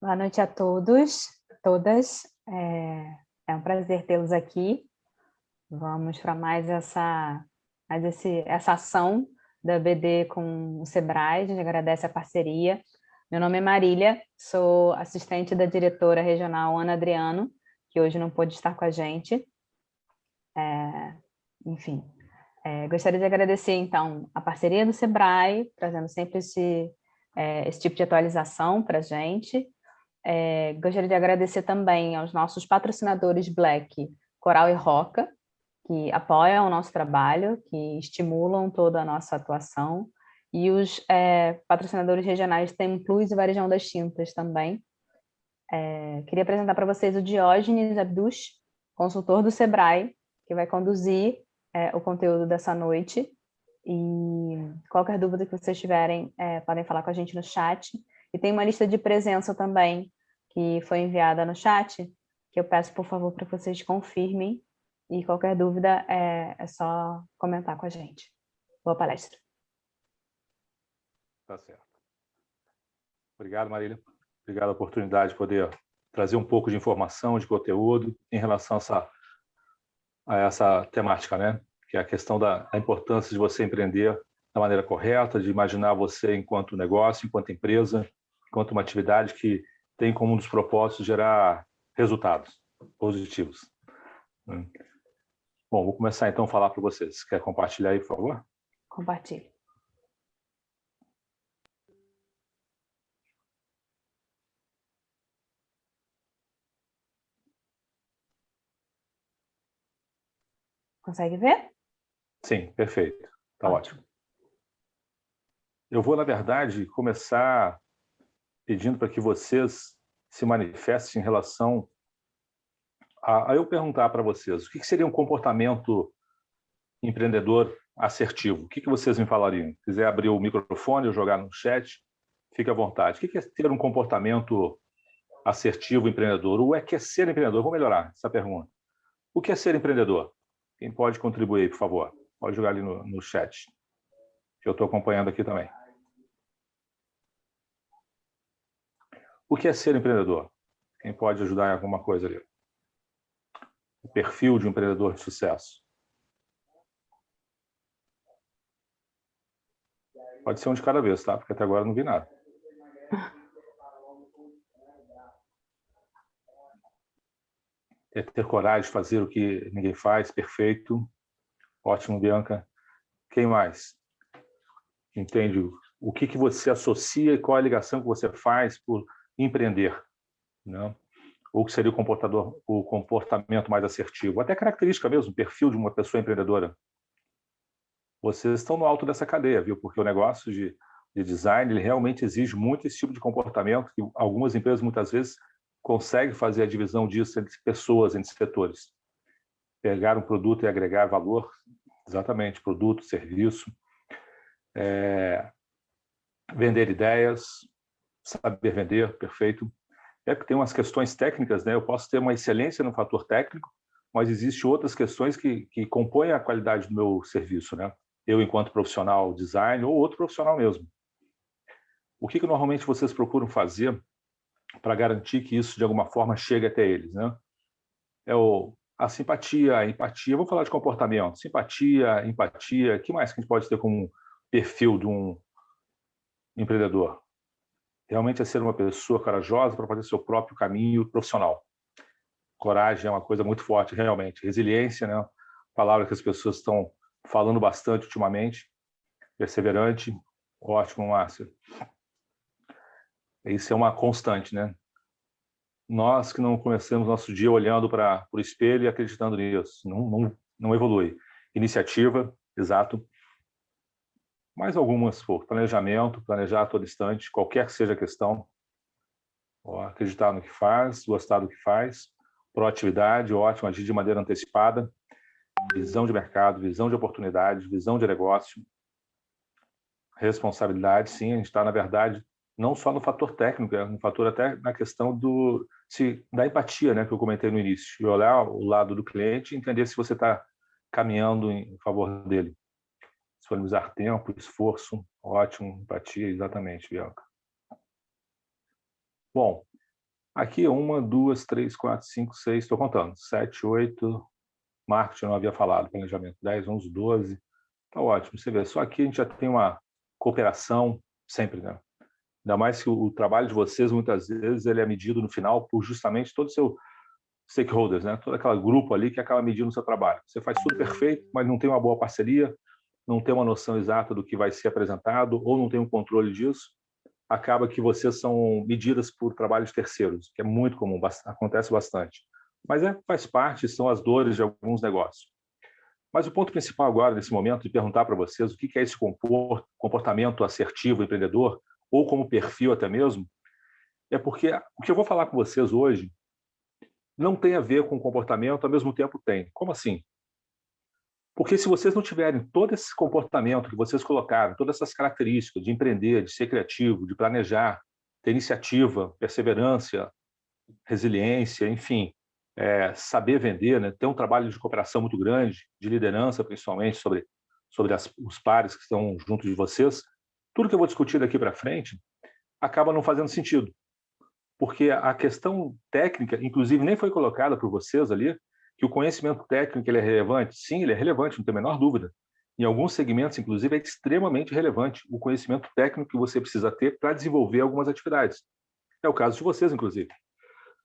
Boa noite a todos, todas. É um prazer tê-los aqui. Vamos para mais essa ação da BD com o Sebrae. A gente agradece a parceria. Meu nome é Marília, sou assistente da diretora regional Ana Adriano, que hoje não pôde estar com a gente. Gostaria de agradecer, então, a parceria do Sebrae, trazendo sempre esse tipo de atualização para a gente. Gostaria de agradecer também aos nossos patrocinadores Black, Coral e Roca, que apoiam o nosso trabalho, que estimulam toda a nossa atuação, e os patrocinadores regionais Templus e Varejão das Tintas também. Queria apresentar para vocês o Diógenes Abduch, consultor do Sebrae, que vai conduzir o conteúdo dessa noite. E qualquer dúvida que vocês tiverem, podem falar com a gente no chat. E tem uma lista de presença também, que foi enviada no chat, que eu peço, por favor, para que vocês confirmem. E qualquer dúvida, é só comentar com a gente. Boa palestra. Tá certo. Obrigado, Marília. Obrigado pela oportunidade de poder trazer um pouco de informação, de conteúdo em relação a essa temática, né? Que é a questão da importância de você empreender da maneira correta, de imaginar você enquanto negócio, enquanto empresa, enquanto uma atividade que tem como um dos propósitos gerar resultados positivos. Bom, vou começar então a falar para vocês. Quer compartilhar aí, por favor? Compartilhe. Consegue ver? Sim, perfeito. Tá ótimo. Eu vou, na verdade, começar pedindo para que vocês se manifestem em relação a eu perguntar para vocês o que seria um comportamento empreendedor assertivo. O que vocês me falariam? Se quiser abrir o microfone ou jogar no chat, fique à vontade. O que é ter um comportamento assertivo empreendedor? O que é ser empreendedor? Vou melhorar essa pergunta. O que é ser empreendedor? Quem pode contribuir, por favor? Pode jogar ali no chat, que eu estou acompanhando aqui também. O que é ser empreendedor? Quem pode ajudar em alguma coisa ali? O perfil de um empreendedor de sucesso. Pode ser um de cada vez, tá? Porque até agora eu não vi nada. É ter coragem de fazer o que ninguém faz, perfeito. Ótimo, Bianca. Quem mais? Entende o que você associa e qual a ligação que você faz por empreender, né? Ou que seria o comportamento mais assertivo, até característica mesmo, perfil de uma pessoa empreendedora. Vocês estão no alto dessa cadeia, viu? Porque o negócio de design, ele realmente exige muito esse tipo de comportamento, que algumas empresas muitas vezes conseguem fazer a divisão disso entre pessoas, entre setores. Pegar um produto e agregar valor, exatamente, produto, serviço, vender ideias, saber vender, perfeito. É porque tem umas questões técnicas, né? Eu posso ter uma excelência no fator técnico, mas existem outras questões que compõem a qualidade do meu serviço, né? Eu, enquanto profissional design, ou outro profissional mesmo. O que normalmente vocês procuram fazer para garantir que isso, de alguma forma, chegue até eles, né? A simpatia, a empatia. Vamos falar de comportamento. Simpatia, empatia. O que mais que a gente pode ter como perfil de um empreendedor? Realmente é ser uma pessoa corajosa para fazer seu próprio caminho profissional. Coragem é uma coisa muito forte, realmente. Resiliência, né? Palavra que as pessoas estão falando bastante ultimamente. Perseverante. Ótimo, Márcio. Isso é uma constante, né? Nós que não começamos nosso dia olhando para o espelho e acreditando nisso, não evolui. Iniciativa, exato. Mais algumas, planejamento, planejar a todo instante, qualquer que seja a questão. Acreditar no que faz, gostar do que faz. Proatividade, ótimo, agir de maneira antecipada. Visão de mercado, visão de oportunidade, visão de negócio. Responsabilidade, sim, a gente está, na verdade, não só no fator técnico, é um fator até na questão da empatia, né, que eu comentei no início, de olhar o lado do cliente e entender se você está caminhando em favor dele. Disponibilizar tempo, esforço, ótimo, empatia, exatamente, Bianca. Bom, Aqui, 1, 2, 3, 4, 5, 6, estou contando. 7, 8, marketing não havia falado, planejamento 10, 11, 12. Tá ótimo, você vê, só aqui a gente já tem uma cooperação sempre, né? Ainda mais que o trabalho de vocês, muitas vezes, ele é medido no final por justamente todo o seu stakeholders, né? Todo aquele grupo ali que acaba medindo o seu trabalho. Você faz tudo perfeito, mas não tem uma boa parceria, não tem uma noção exata do que vai ser apresentado ou não tem um controle disso, acaba que vocês são medidas por trabalho de terceiros, que é muito comum, acontece bastante. Mas faz parte, são as dores de alguns negócios. Mas o ponto principal agora, nesse momento, de perguntar para vocês o que é esse comportamento assertivo, empreendedor, ou como perfil até mesmo, é porque o que eu vou falar com vocês hoje não tem a ver com comportamento, ao mesmo tempo tem. Como assim? Porque se vocês não tiverem todo esse comportamento que vocês colocaram, todas essas características de empreender, de ser criativo, de planejar, ter iniciativa, perseverança, resiliência, enfim, saber vender, né? Ter um trabalho de cooperação muito grande, de liderança, principalmente, sobre os pares que estão junto de vocês, tudo que eu vou discutir daqui para frente acaba não fazendo sentido. Porque a questão técnica, inclusive, nem foi colocada por vocês ali, que o conhecimento técnico ele é relevante. Sim, ele é relevante, não tem a menor dúvida. Em alguns segmentos, inclusive, é extremamente relevante o conhecimento técnico que você precisa ter para desenvolver algumas atividades. É o caso de vocês, inclusive.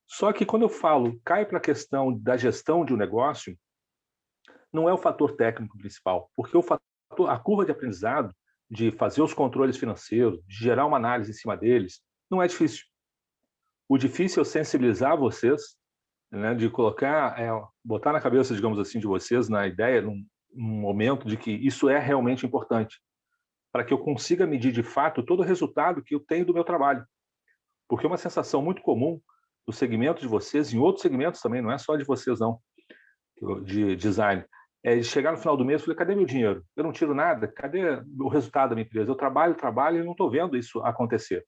Só que quando eu falo, cai para a questão da gestão de um negócio, não é o fator técnico principal, porque a curva de aprendizado, de fazer os controles financeiros, de gerar uma análise em cima deles, não é difícil. O difícil é sensibilizar vocês, né, de colocar, botar na cabeça, digamos assim, de vocês, na ideia, num momento de que isso é realmente importante, para que eu consiga medir de fato todo o resultado que eu tenho do meu trabalho. Porque é uma sensação muito comum no segmento de vocês, em outros segmentos também, não é só de vocês, não, de design, é de chegar no final do mês e falar, cadê meu dinheiro? Eu não tiro nada, cadê o resultado da minha empresa? Eu trabalho e não estou vendo isso acontecer.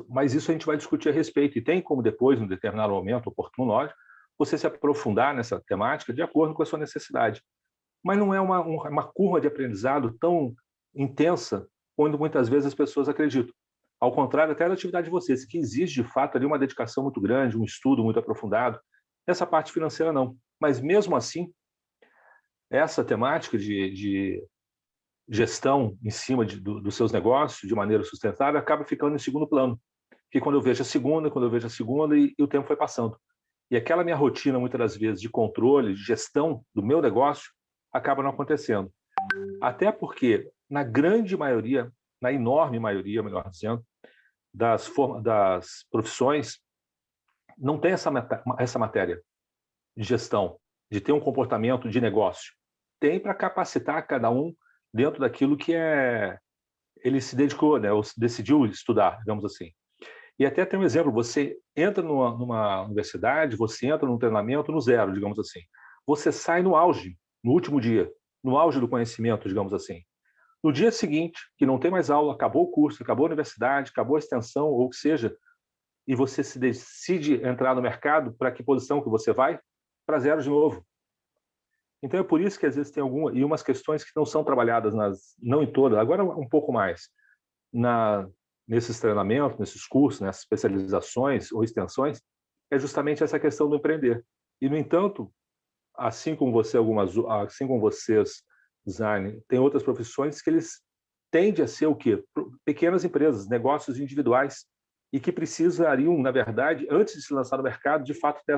Mas isso a gente vai discutir a respeito, e tem como depois, em um determinado momento, oportuno, lógico, você se aprofundar nessa temática de acordo com a sua necessidade. Mas não é uma curva de aprendizado tão intensa quando muitas vezes as pessoas acreditam. Ao contrário, até da atividade de vocês, que exige de fato ali uma dedicação muito grande, um estudo muito aprofundado. Essa parte financeira não. Mas mesmo assim, essa temática de gestão em cima dos seus negócios de maneira sustentável acaba ficando em segundo plano. Porque quando eu vejo a segunda e o tempo foi passando. E aquela minha rotina, muitas das vezes, de controle, de gestão do meu negócio, acaba não acontecendo. Até porque, na grande maioria, na enorme maioria, melhor dizendo, das profissões, não tem essa matéria de gestão, de ter um comportamento de negócio. Tem para capacitar cada um dentro daquilo que ele se dedicou, né, ou decidiu estudar, digamos assim. E até tem um exemplo, você entra numa universidade, você entra num treinamento no zero, digamos assim. Você sai no auge, no último dia, no auge do conhecimento, digamos assim. No dia seguinte, que não tem mais aula, acabou o curso, acabou a universidade, acabou a extensão, ou o que seja, e você se decide entrar no mercado, para que posição que você vai? Para zero de novo. Então é por isso que às vezes tem umas questões que não são trabalhadas, não em todas, agora um pouco mais, nesses treinamentos, nesses cursos, nessas especializações ou extensões, é justamente essa questão do empreender. E, no entanto, assim como vocês, design, tem outras profissões que eles tendem a ser o quê? Pequenas empresas, negócios individuais, e que precisariam, na verdade, antes de se lançar no mercado, de fato ter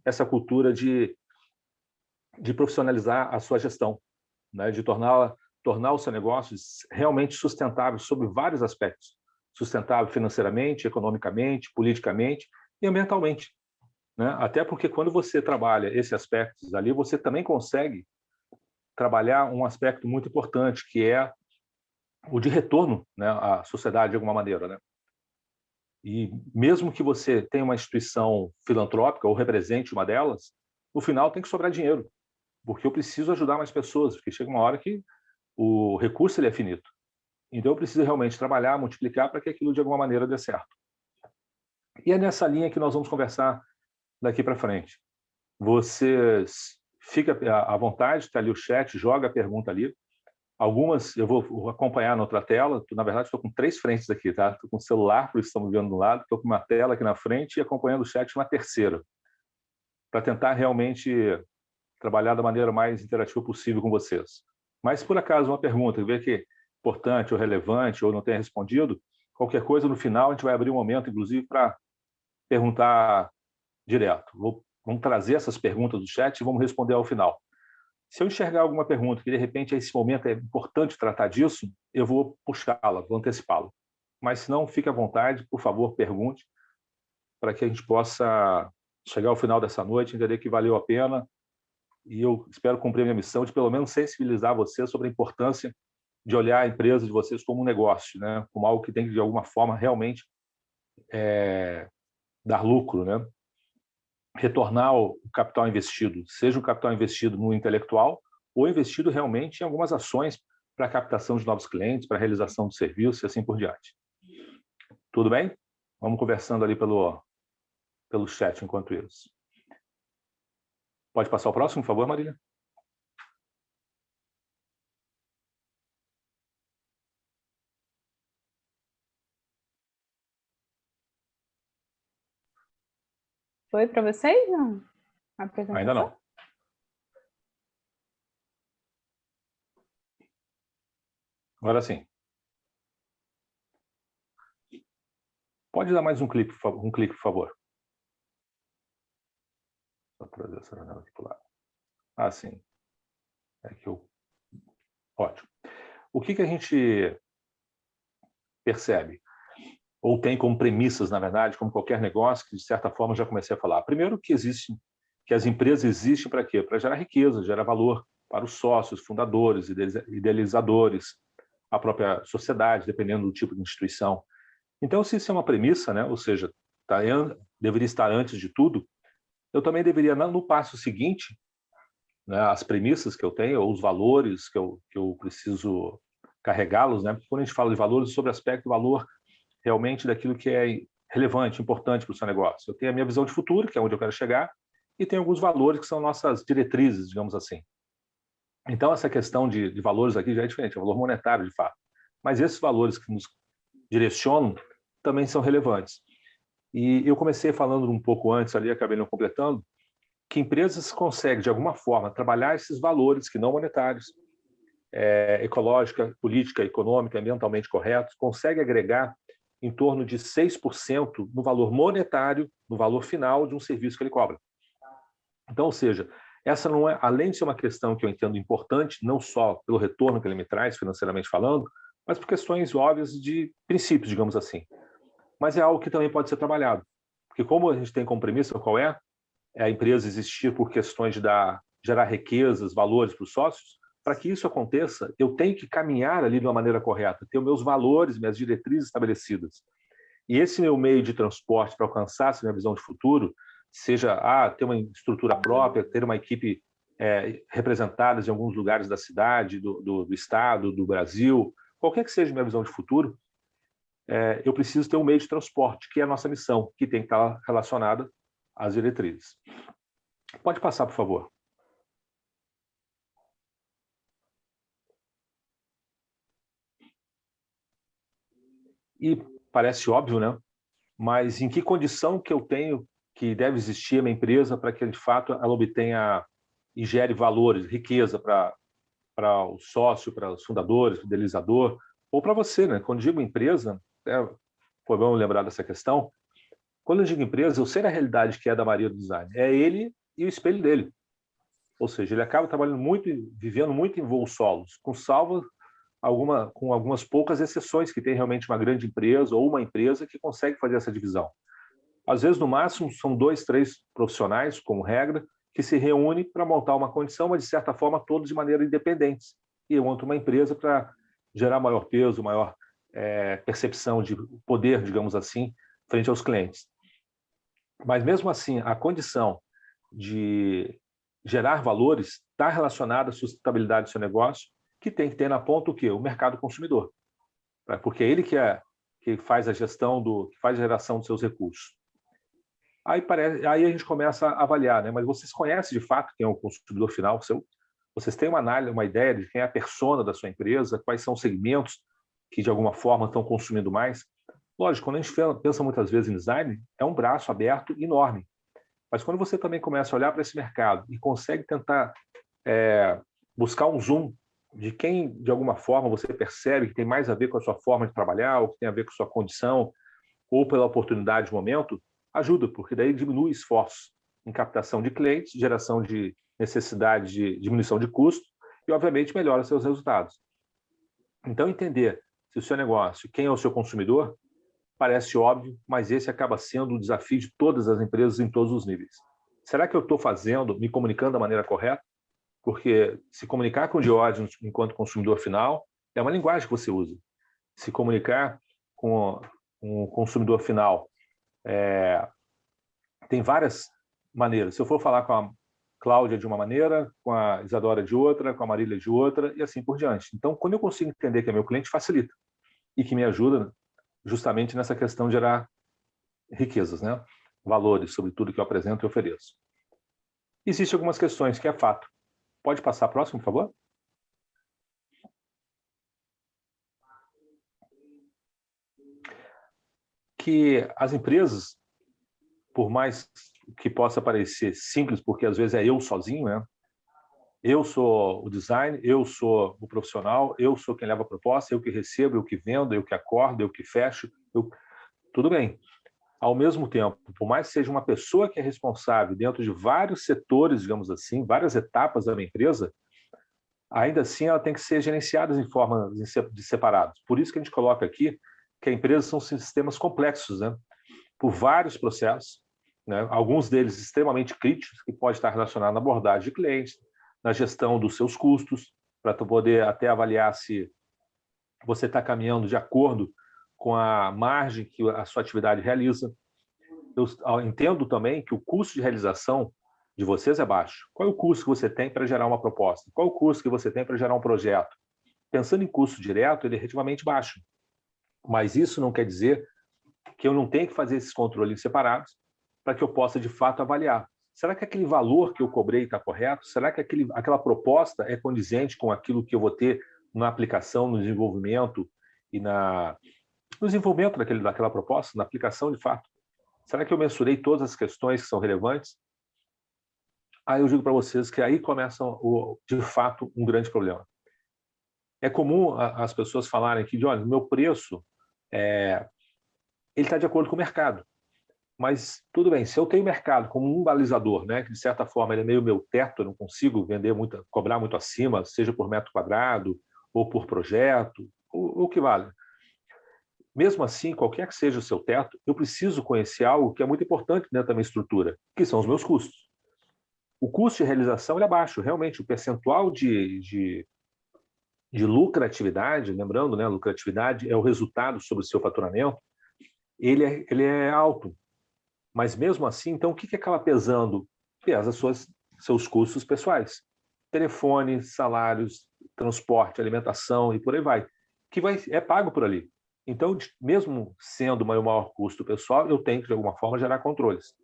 essa cultura de profissionalizar a sua gestão, né? De tornar o seu negócio realmente sustentável sobre vários aspectos. Sustentável financeiramente, economicamente, politicamente e ambientalmente, né? Até porque quando você trabalha esses aspectos ali, você também consegue trabalhar um aspecto muito importante, que é o de retorno, né, à sociedade de alguma maneira, né? E mesmo que você tenha uma instituição filantrópica ou represente uma delas, no final tem que sobrar dinheiro, porque eu preciso ajudar mais pessoas, porque chega uma hora que o recurso ele é finito. Então eu preciso realmente trabalhar, multiplicar para que aquilo de alguma maneira dê certo. E é nessa linha que nós vamos conversar daqui para frente. Vocês fica à vontade, está ali o chat, joga a pergunta ali. Algumas eu vou acompanhar na outra tela. Na verdade, estou com 3 frentes aqui, tá? Estou com o celular, por isso estamos vendo do lado, estou com uma tela aqui na frente e acompanhando o chat na terceira, para tentar realmente trabalhar da maneira mais interativa possível com vocês. Mas, por acaso, uma pergunta, ver que é importante ou relevante ou não tenha respondido, qualquer coisa no final a gente vai abrir um momento, inclusive, para perguntar direto. Vamos trazer essas perguntas do chat e vamos responder ao final. Se eu enxergar alguma pergunta que, de repente, esse momento é importante tratar disso, eu vou puxá-la, vou antecipá-la. Mas, se não, fique à vontade, por favor, pergunte, para que a gente possa chegar ao final dessa noite, entender que valeu a pena, e eu espero cumprir a minha missão de, pelo menos, sensibilizar vocês sobre a importância de olhar a empresa de vocês como um negócio, né? Como algo que tem que, de alguma forma, realmente dar lucro, né? Retornar o capital investido, seja o capital investido no intelectual ou investido realmente em algumas ações para a captação de novos clientes, para a realização de serviços e assim por diante. Tudo bem? Vamos conversando ali pelo chat enquanto isso. Pode passar o próximo, por favor, Marília? Foi para vocês, não? A apresentação? Ainda não. Agora sim. Pode dar mais um clique, por favor. Só trazer essa janela aqui para o lado. Ah, sim. É que eu... Ótimo. O que a gente percebe? Ou tem como premissas, na verdade, como qualquer negócio, que de certa forma eu já comecei a falar. Primeiro, que as empresas existem para quê? Para gerar riqueza, gerar valor para os sócios, fundadores, idealizadores, a própria sociedade, dependendo do tipo de instituição. Então, se isso é uma premissa, né? Ou seja, deveria estar antes de tudo, eu também deveria, no passo seguinte, né, as premissas que eu tenho, ou os valores que eu preciso carregá-los, né? Porque quando a gente fala de valores, sobre o aspecto do valor realmente daquilo que é relevante, importante para o seu negócio. Eu tenho a minha visão de futuro, que é onde eu quero chegar, e tem alguns valores que são nossas diretrizes, digamos assim. Então, essa questão de valores aqui já é diferente, é o valor monetário, de fato. Mas esses valores que nos direcionam também são relevantes. E eu comecei falando um pouco antes ali, acabei não completando, que empresas conseguem, de alguma forma, trabalhar esses valores que não monetários, ecológica, política, econômica, ambientalmente corretos, conseguem agregar em torno de 6% no valor monetário, no valor final de um serviço que ele cobra. Então, ou seja, essa não é, além de ser uma questão que eu entendo importante, não só pelo retorno que ele me traz, financeiramente falando, mas por questões óbvias de princípios, digamos assim. Mas é algo que também pode ser trabalhado. Porque como a gente tem como premissa, qual é? É a empresa existir por questões de gerar riquezas, valores para os sócios. Para que isso aconteça, eu tenho que caminhar ali de uma maneira correta, ter os meus valores, minhas diretrizes estabelecidas. E esse meu meio de transporte para alcançar essa minha visão de futuro, seja ter uma estrutura própria, ter uma equipe representada em alguns lugares da cidade, do estado, do Brasil, qualquer que seja a minha visão de futuro, eu preciso ter um meio de transporte, que é a nossa missão, que tem que estar relacionada às diretrizes. Pode passar, por favor. E parece óbvio, né? Mas em que condição que eu tenho que deve existir a minha empresa para que, de fato, ela obtenha e gere valores, riqueza para o sócio, para os fundadores, para o idealizador, ou para você, né? Quando digo empresa, foi bom lembrar dessa questão. Quando eu digo empresa, eu sei a realidade que é da Maria do Design. É ele e o espelho dele. Ou seja, ele acaba trabalhando muito, vivendo muito em voos solos, com algumas poucas exceções, que tem realmente uma grande empresa ou uma empresa que consegue fazer essa divisão. Às vezes, no máximo, são 2, 3 profissionais, como regra, que se reúnem para montar uma condição, mas, de certa forma, todos de maneira independente. E montam uma empresa para gerar maior peso, maior percepção de poder, digamos assim, frente aos clientes. Mas, mesmo assim, a condição de gerar valores está relacionada à sustentabilidade do seu negócio, que tem que ter na ponta o quê? O mercado consumidor. Porque é ele que faz a gestão, que faz a geração dos seus recursos. Aí a gente começa a avaliar, né? Mas vocês conhecem de fato quem é o consumidor final seu? Vocês têm uma análise, uma ideia de quem é a persona da sua empresa, quais são os segmentos que, de alguma forma, estão consumindo mais? Lógico, quando a gente pensa muitas vezes em design, é um braço aberto enorme. Mas quando você também começa a olhar para esse mercado e consegue tentar buscar um zoom de quem, de alguma forma, você percebe que tem mais a ver com a sua forma de trabalhar, ou que tem a ver com a sua condição, ou pela oportunidade de momento, ajuda, porque daí diminui esforços em captação de clientes, geração de necessidade de diminuição de custo e, obviamente, melhora seus resultados. Então, entender se o seu negócio, quem é o seu consumidor, parece óbvio, mas esse acaba sendo o desafio de todas as empresas em todos os níveis. Será que eu estou me comunicando da maneira correta? Porque se comunicar com o Diógenes enquanto consumidor final é uma linguagem que você usa. Se comunicar com um consumidor final tem várias maneiras. Se eu for falar com a Cláudia de uma maneira, com a Isadora de outra, com a Marília de outra e assim por diante. Então, quando eu consigo entender que é meu cliente, facilita e que me ajuda justamente nessa questão de gerar riquezas, né? Valores sobre tudo que eu apresento e ofereço. Existem algumas questões que é fato. Pode passar próximo, por favor? Que as empresas, por mais que possa parecer simples, porque às vezes é eu sozinho, né? Eu sou o design, eu sou o profissional, eu sou quem leva a proposta, eu que recebo, eu que vendo, eu que acordo, eu que fecho. Tudo bem. Ao mesmo tempo, por mais que seja uma pessoa que é responsável dentro de vários setores, digamos assim, várias etapas da minha empresa, ainda assim ela tem que ser gerenciada em formas de separados. Por isso que a gente coloca aqui que a empresa são sistemas complexos, né? Por vários processos, né? Alguns deles extremamente críticos, que pode estar relacionado na abordagem de clientes, na gestão dos seus custos, para tu poder até avaliar se você está caminhando de acordo com a margem que a sua atividade realiza. Eu entendo também que o custo de realização de vocês é baixo. Qual é o custo que você tem para gerar uma proposta? Qual é o custo que você tem para gerar um projeto? Pensando em custo direto, ele é relativamente baixo. Mas isso não quer dizer que eu não tenha que fazer esses controles separados para que eu possa, de fato, avaliar. Será que aquele valor que eu cobrei está correto? Será que aquela proposta é condizente com aquilo que eu vou ter na aplicação, no desenvolvimento e no desenvolvimento daquela proposta, na aplicação de fato? Será que eu mensurei todas as questões que são relevantes? Aí eu digo para vocês que aí começa, de fato, um grande problema. É comum as pessoas falarem que, olha, meu preço ele está de acordo com o mercado. Mas tudo bem, se eu tenho mercado como um balizador, né, que de certa forma ele é meio meu teto, eu não consigo vender muito, cobrar muito acima, seja por metro quadrado ou por projeto, o que vale. Mesmo assim, qualquer que seja o seu teto, eu preciso conhecer algo que é muito importante dentro da minha estrutura, que são os meus custos. O custo de realização é baixo, realmente, o percentual de lucratividade, lembrando, né, lucratividade é o resultado sobre o seu faturamento, ele é alto. Mas mesmo assim, então, o que acaba pesando? Pesa seus custos pessoais. Telefone, salários, transporte, alimentação e por aí vai. Que é pago por ali. Então, mesmo sendo o maior custo pessoal, eu tenho que, de alguma forma, gerar controles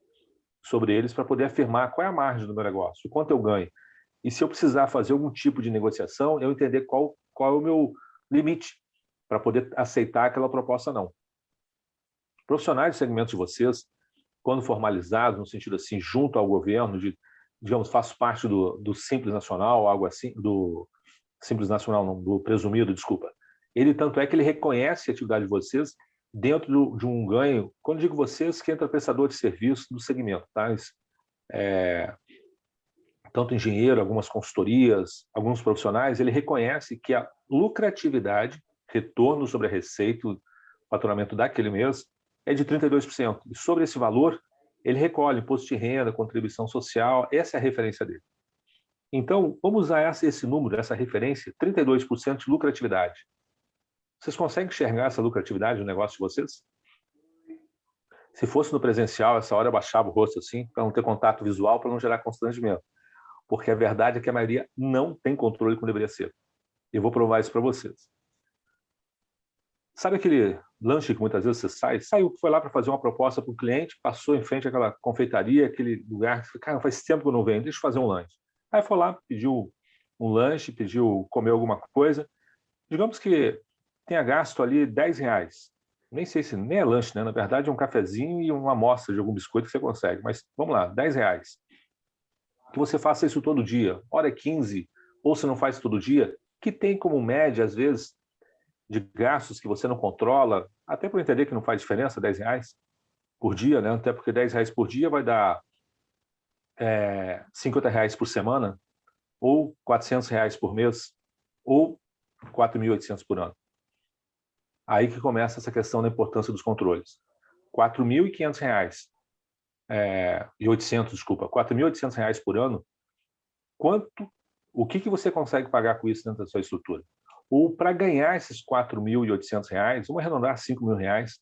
sobre eles para poder afirmar qual é a margem do meu negócio, o quanto eu ganho. E se eu precisar fazer algum tipo de negociação, eu entender qual é o meu limite para poder aceitar aquela proposta não. Profissionais de segmentos de vocês, quando formalizados, no sentido assim, junto ao governo, digamos, faço parte do Simples Nacional, algo assim, do Simples Nacional, não, do Presumido, desculpa. Ele, tanto é que ele reconhece a atividade de vocês dentro de um ganho, quando digo vocês, que entra prestador de serviço do segmento, tá? Tanto engenheiro, algumas consultorias, alguns profissionais, ele reconhece que a lucratividade, retorno sobre a receita, o faturamento daquele mês, é de 32%. E sobre esse valor, ele recolhe imposto de renda, contribuição social, essa é a referência dele. Então, vamos usar esse número, essa referência, 32% de lucratividade. Vocês conseguem enxergar essa lucratividade no negócio de vocês? Se fosse no presencial, essa hora eu baixava o rosto assim, para não ter contato visual, para não gerar constrangimento. Porque a verdade é que a maioria não tem controle como deveria ser. Eu vou provar isso para vocês. Sabe aquele lanche que muitas vezes você foi lá para fazer uma proposta para o cliente, passou em frente àquela confeitaria, aquele lugar, cara, faz tempo que eu não venho, deixa eu fazer um lanche. Aí foi lá, pediu um lanche, pediu comer alguma coisa, digamos que tenha gasto ali R$10. Nem sei se nem é lanche, né? Na verdade é um cafezinho e uma amostra de algum biscoito que você consegue, mas vamos lá, R$10. Que você faça isso todo dia, hora é 15, ou se não faz todo dia, que tem como média, às vezes, de gastos que você não controla, até para entender que não faz diferença R$10 por dia, né? Até porque R$10 por dia vai dar R$50 por semana, ou R$400 por mês, ou 4.800 por ano. Aí que começa essa questão da importância dos controles. R$4.500, desculpa, R$4.800 por ano, o que você consegue pagar com isso dentro da sua estrutura? Ou para ganhar esses R$4.800, vamos arredondar R$5.000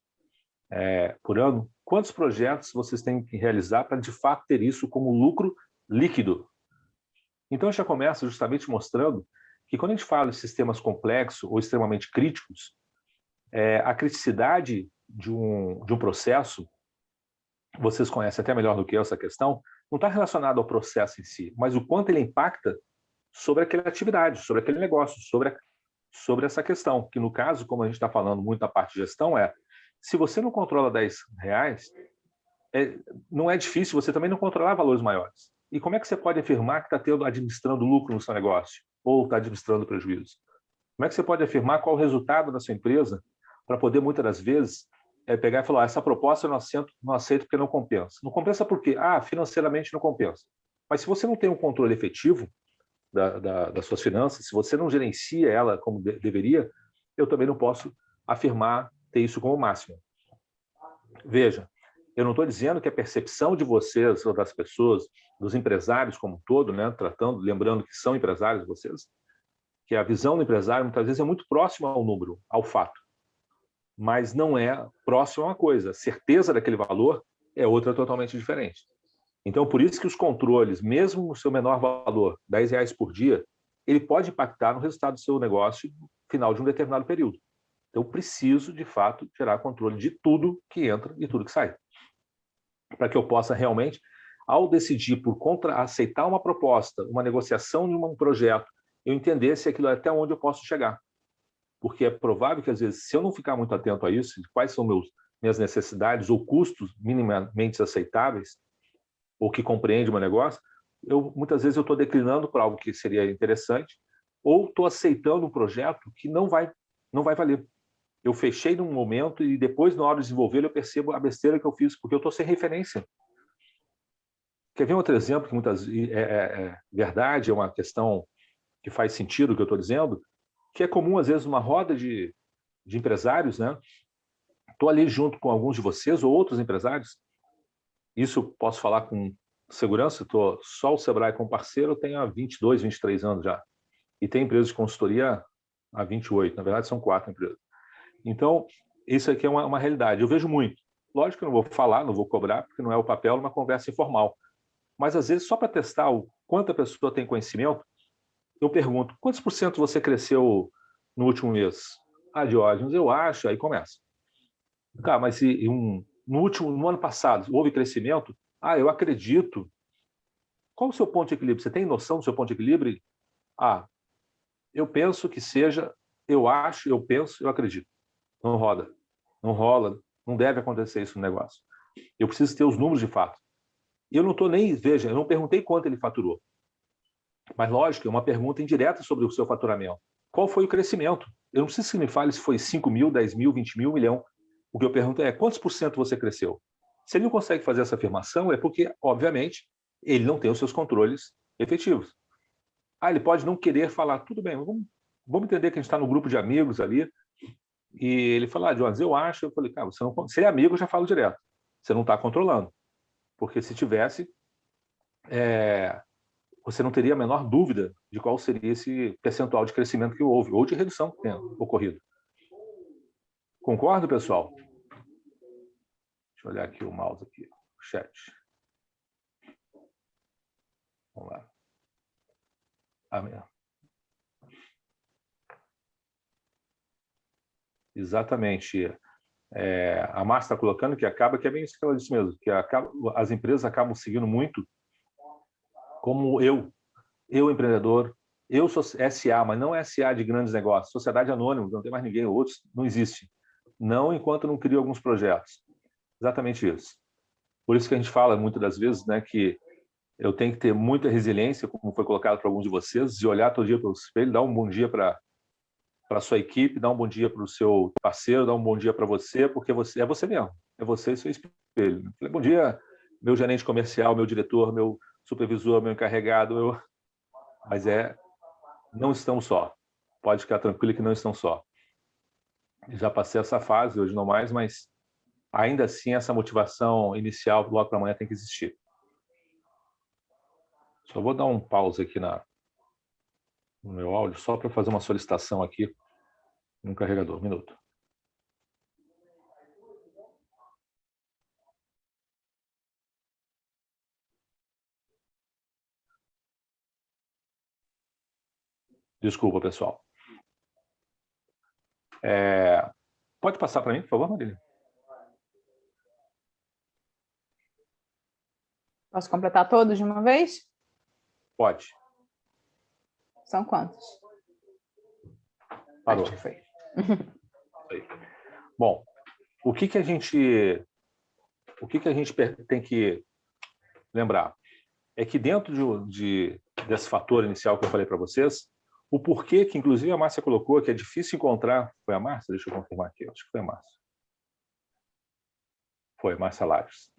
por ano, quantos projetos vocês têm que realizar para de fato ter isso como lucro líquido? Então, já começa justamente mostrando que quando a gente fala de sistemas complexos ou extremamente críticos, a criticidade de um processo, vocês conhecem até melhor do que eu essa questão, não está relacionada ao processo em si, mas o quanto ele impacta sobre aquela atividade, sobre aquele negócio, sobre essa questão, que no caso, como a gente está falando muito da parte de gestão, se você não controla R$10, não é difícil você também não controlar valores maiores. E como é que você pode afirmar que está administrando lucro no seu negócio ou está administrando prejuízo? Como é que você pode afirmar qual o resultado da sua empresa para poder, muitas das vezes, pegar e falar, essa proposta eu não aceito porque não compensa. Não compensa por quê? Financeiramente não compensa. Mas se você não tem um controle efetivo das suas finanças, se você não gerencia ela como deveria, eu também não posso afirmar ter isso como máximo. Veja, eu não estou dizendo que a percepção de vocês, ou das pessoas, dos empresários como um todo, né, lembrando que são empresários vocês, que a visão do empresário muitas vezes é muito próxima ao número, ao fato, mas não é próxima a uma coisa. A certeza daquele valor é outra totalmente diferente. Então, por isso que os controles, mesmo no seu menor valor, R$10 por dia, ele pode impactar no resultado do seu negócio no final de um determinado período. Então, eu preciso, de fato, gerar controle de tudo que entra e tudo que sai. Para que eu possa realmente, ao decidir por aceitar uma proposta, uma negociação de um projeto, eu entender se aquilo é até onde eu posso chegar. Porque é provável que, às vezes, se eu não ficar muito atento a isso, quais são minhas necessidades ou custos minimamente aceitáveis, ou que compreende o meu negócio, muitas vezes eu estou declinando para algo que seria interessante, ou estou aceitando um projeto que não vai valer. Eu fechei num momento e depois, na hora de desenvolver, eu percebo a besteira que eu fiz, porque eu estou sem referência. Quer ver um outro exemplo que muitas verdade, é uma questão que faz sentido o que eu estou dizendo, que é comum, às vezes, numa roda de empresários, né? Estou ali junto com alguns de vocês ou outros empresários. Isso eu posso falar com segurança, estou só o Sebrae como parceiro, eu tenho há 22, 23 anos já. E tem empresas de consultoria há 28, na verdade são 4 empresas. Então, isso aqui é uma realidade. Eu vejo muito. Lógico que eu não vou falar, não vou cobrar, porque não é o papel, uma conversa informal. Mas, às vezes, só para testar o quanto a pessoa tem conhecimento, eu pergunto, quantos por cento você cresceu no último mês? Diógenes, eu acho, aí começa. Tá, mas no ano passado, houve crescimento? Eu acredito. Qual o seu ponto de equilíbrio? Você tem noção do seu ponto de equilíbrio? Eu penso que seja, eu acho, eu penso, eu acredito. Não roda. Não rola, não deve acontecer isso no negócio. Eu preciso ter os números de fato. Eu não estou veja, eu não perguntei quanto ele faturou. Mas, lógico, é uma pergunta indireta sobre o seu faturamento. Qual foi o crescimento? Eu não preciso que me fale se foi 5 mil, 10 mil, 20 mil, 1 milhão. O que eu pergunto é quantos por cento você cresceu? Se ele não consegue fazer essa afirmação, é porque, obviamente, ele não tem os seus controles efetivos. Ele pode não querer falar, tudo bem, vamos entender que a gente está no grupo de amigos ali, e ele fala, Jones, eu acho, eu falei, cara, se é amigo, eu já falo direto. Você não está controlando. Porque se tivesse, você não teria a menor dúvida de qual seria esse percentual de crescimento que houve, ou de redução que tenha ocorrido. Concordo, pessoal? Deixa eu olhar aqui o mouse, aqui, o chat. Vamos lá. Exatamente. A Márcia está colocando que acaba, que é bem isso que ela disse mesmo, que as empresas acabam seguindo muito como eu empreendedor, eu sou SA, mas não é SA de grandes negócios, sociedade anônima, não tem mais ninguém, outros não existe. Não enquanto não crio alguns projetos. Exatamente isso. Por isso que a gente fala muitas das vezes, né, que eu tenho que ter muita resiliência, como foi colocado para alguns de vocês, de olhar todo dia para o espelho, dar um bom dia para a sua equipe, dar um bom dia para o seu parceiro, dar um bom dia para você, porque você é você mesmo, é você e seu espelho. Falei, bom dia, meu gerente comercial, meu diretor, meu supervisor, meu encarregado, mas não estão só. Pode ficar tranquilo que não estão só. Já passei essa fase, hoje não mais, mas ainda assim essa motivação inicial do logo para amanhã tem que existir. Só vou dar um pause aqui no meu áudio, só para fazer uma solicitação aqui no carregador. Um minuto. Desculpa, pessoal. Pode passar para mim, por favor, Marília? Posso completar todos de uma vez? Pode. São quantos? Parou. Acho que foi. Bom, o que a gente tem que lembrar é que dentro desse fator inicial que eu falei para vocês, o porquê que, inclusive, a Márcia colocou, que é difícil encontrar... Foi a Márcia? Deixa eu confirmar aqui. Acho que foi a Márcia. Foi, Márcia Lages.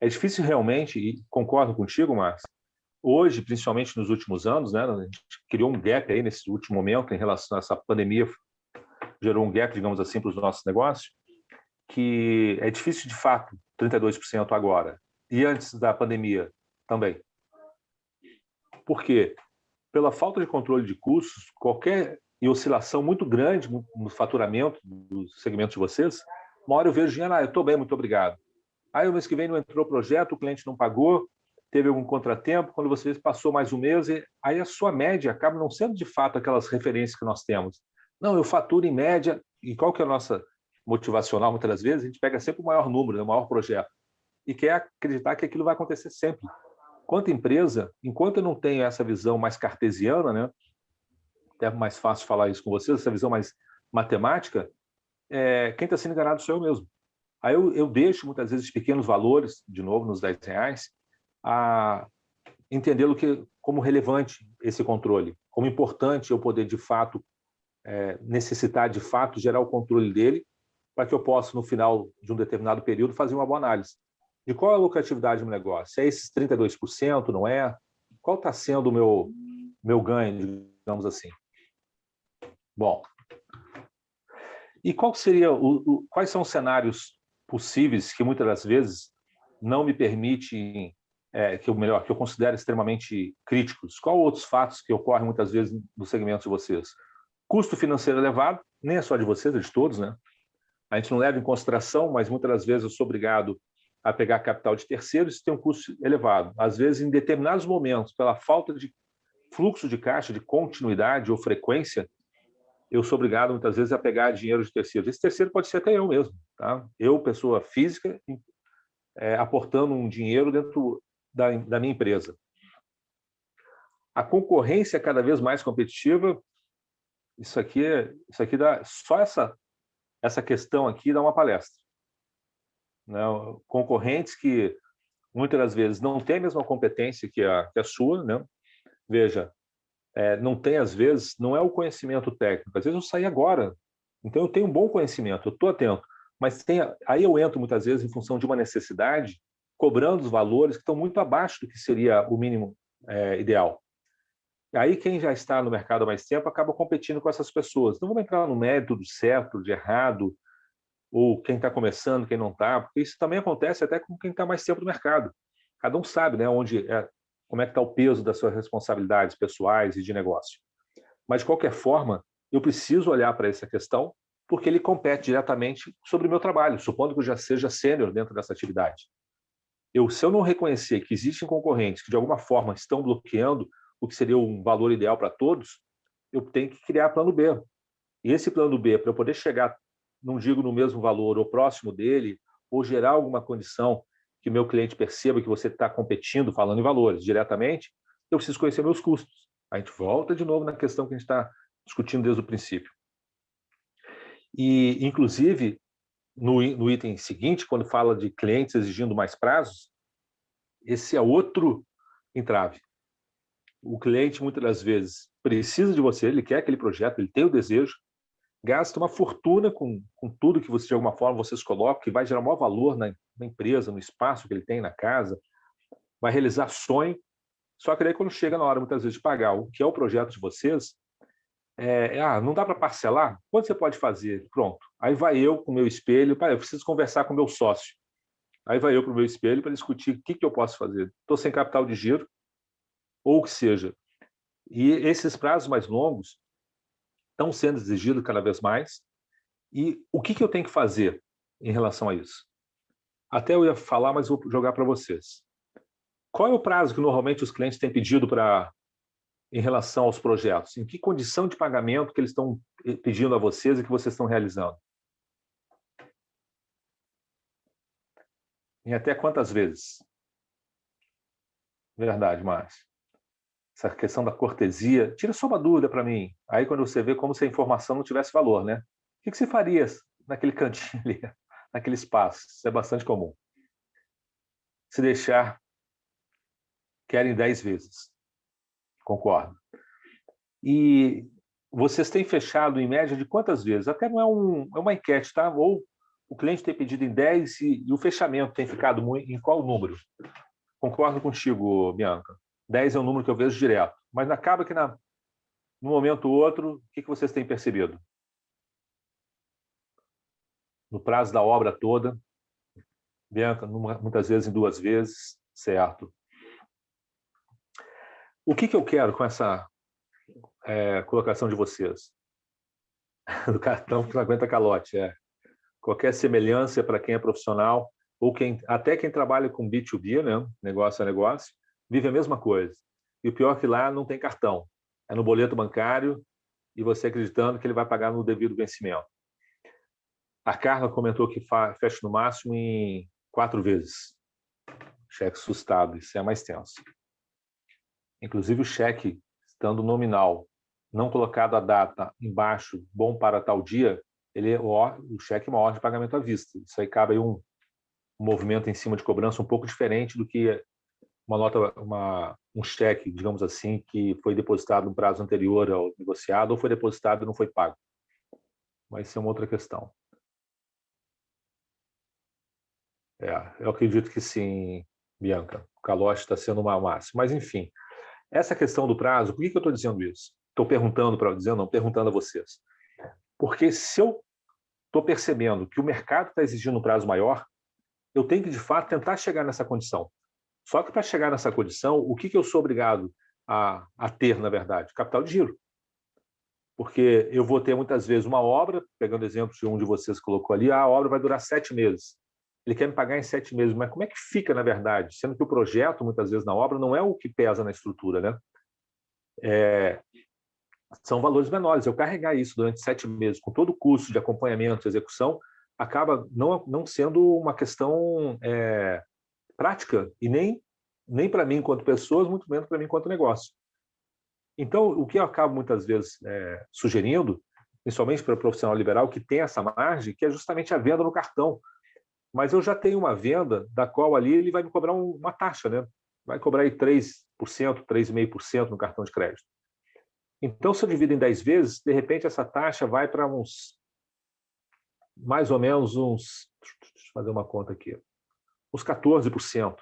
É difícil realmente, e concordo contigo, Márcia, hoje, principalmente nos últimos anos, né, a gente criou um gap aí nesse último momento em relação a essa pandemia, gerou um gap, digamos assim, para os nossos negócios, que é difícil, de fato, 32% agora. E antes da pandemia também. Por quê? Pela falta de controle de custos, qualquer oscilação muito grande no faturamento dos segmentos de vocês, uma hora eu vejo dinheiro, eu estou bem, muito obrigado. Aí o mês que vem não entrou projeto, o cliente não pagou, teve algum contratempo, quando você passou mais um mês, aí a sua média acaba não sendo de fato aquelas referências que nós temos. Não, eu faturo em média, e qual que é a nossa motivacional, muitas das vezes, a gente pega sempre o maior número, né, o maior projeto, e quer acreditar que aquilo vai acontecer sempre. Quanto empresa, enquanto eu não tenho essa visão mais cartesiana, né, é mais fácil falar isso com vocês, essa visão mais matemática, quem está sendo enganado sou eu mesmo. Aí eu deixo, muitas vezes, pequenos valores, de novo, nos R$10, a entendê-lo como relevante esse controle, como importante eu poder, de fato, necessitar, de fato, gerar o controle dele, para que eu possa, no final de um determinado período, fazer uma boa análise. De qual é a lucratividade do meu negócio? É esses 32%, não é? Qual está sendo o meu ganho, digamos assim? Bom, e quais são os cenários possíveis que muitas das vezes não me permitem, que eu considero extremamente críticos? Quais outros fatos que ocorrem muitas vezes no segmento de vocês? Custo financeiro elevado, nem é só de vocês, é de todos, né? A gente não leva em consideração, mas muitas das vezes eu sou obrigado a pegar capital de terceiros, isso tem um custo elevado. Às vezes, em determinados momentos, pela falta de fluxo de caixa, de continuidade ou frequência, eu sou obrigado, muitas vezes, a pegar dinheiro de terceiros. Esse terceiro pode ser até eu mesmo. Tá? Eu, pessoa física, aportando um dinheiro dentro da minha empresa. A concorrência é cada vez mais competitiva. Isso aqui dá... Só essa questão aqui dá uma palestra. Né? Concorrentes que, muitas das vezes, não têm a mesma competência que a sua. Né? Veja, não tem, às vezes, não é o conhecimento técnico. Às vezes eu saí agora, então eu tenho um bom conhecimento, eu estou atento. Mas aí eu entro, muitas vezes, em função de uma necessidade, cobrando os valores que estão muito abaixo do que seria o mínimo ideal. Aí quem já está no mercado há mais tempo acaba competindo com essas pessoas. Não vamos entrar no mérito do certo, de errado, ou quem está começando, quem não está, porque isso também acontece até com quem está mais tempo no mercado. Cada um sabe, né, como é que está o peso das suas responsabilidades pessoais e de negócio. Mas, de qualquer forma, eu preciso olhar para essa questão, porque ele compete diretamente sobre o meu trabalho, supondo que eu já seja sênior dentro dessa atividade. Se eu não reconhecer que existem concorrentes que, de alguma forma, estão bloqueando o que seria um valor ideal para todos, eu tenho que criar plano B. E esse plano B, para eu poder chegar, não digo no mesmo valor ou próximo dele, ou gerar alguma condição que o meu cliente perceba que você está competindo, falando em valores diretamente, eu preciso conhecer meus custos. A gente volta de novo na questão que a gente está discutindo desde o princípio. E, inclusive, no item seguinte, quando fala de clientes exigindo mais prazos, esse é outro entrave. O cliente, muitas das vezes, precisa de você, ele quer aquele projeto, ele tem o desejo, gasta uma fortuna com tudo que você, de alguma forma, vocês colocam, que vai gerar maior valor na empresa, no espaço que ele tem na casa, vai realizar sonho, só que daí quando chega na hora, muitas vezes, de pagar o que é o projeto de vocês, não dá para parcelar? Quanto você pode fazer? Pronto. Aí vai eu com o meu espelho, eu preciso conversar com o meu sócio. Aí vai eu para o meu espelho para discutir o que eu posso fazer. Estou sem capital de giro, ou o que seja. E esses prazos mais longos estão sendo exigidos cada vez mais. E o que eu tenho que fazer em relação a isso? Até eu ia falar, mas vou jogar para vocês. Qual é o prazo que normalmente os clientes têm pedido em relação aos projetos? Em que condição de pagamento que eles estão pedindo a vocês e que vocês estão realizando? Em até quantas vezes? Verdade, Márcio. Essa questão da cortesia, tira só uma dúvida para mim. Aí quando você vê como se a informação não tivesse valor, né? O que você faria naquele cantinho ali, naquele espaço? Isso é bastante comum. Se deixar, querem 10 vezes. Concordo. E vocês têm fechado em média de quantas vezes? Até não é uma enquete, tá? Ou o cliente tem pedido em 10 e o fechamento tem ficado em qual número? Concordo contigo, Bianca. 10 é um número que eu vejo direto. Mas acaba que no momento ou outro, o que vocês têm percebido? No prazo da obra toda, Bianca, muitas vezes em 2 vezes, certo. O que eu quero com essa colocação de vocês? Do cartão que não aguenta calote, qualquer semelhança para quem é profissional, ou até quem trabalha com B2B, né? Negócio a negócio, vive a mesma coisa. E o pior é que lá não tem cartão. É no boleto bancário e você acreditando que ele vai pagar no devido vencimento. A Carla comentou que fecha no máximo em 4 vezes. Cheque assustado, isso é mais tenso. Inclusive o cheque, estando nominal, não colocado a data embaixo, bom para tal dia, o cheque é uma ordem de pagamento à vista. Isso aí cabe aí um movimento em cima de cobrança um pouco diferente do que um cheque, digamos assim, que foi depositado no prazo anterior ao negociado ou foi depositado e não foi pago. Mas isso é uma outra questão. Eu acredito que sim, Bianca. O calote está sendo uma máxima. Mas, enfim, essa questão do prazo, por que eu estou dizendo isso? Estou perguntando perguntando a vocês. Porque se eu estou percebendo que o mercado está exigindo um prazo maior, eu tenho que, de fato, tentar chegar nessa condição. Só que para chegar nessa condição, o que eu sou obrigado a ter, na verdade? Capital de giro. Porque eu vou ter, muitas vezes, uma obra, pegando exemplo de um de vocês que colocou ali, a obra vai durar 7 meses. Ele quer me pagar em 7 meses, mas como é que fica, na verdade? Sendo que o projeto, muitas vezes, na obra, não é o que pesa na estrutura, né? São valores menores. Eu carregar isso durante 7 meses, com todo o custo de acompanhamento e execução, acaba não sendo uma questão prática, e nem para mim enquanto pessoas, muito menos para mim enquanto negócio. Então, o que eu acabo muitas vezes sugerindo, principalmente para o profissional liberal que tem essa margem, que é justamente a venda no cartão. Mas eu já tenho uma venda da qual ali ele vai me cobrar uma taxa, né? Vai cobrar aí 3%, 3,5% no cartão de crédito. Então, se eu divido em 10 vezes, de repente essa taxa vai para mais ou menos deixa eu fazer uma conta aqui, uns 14%.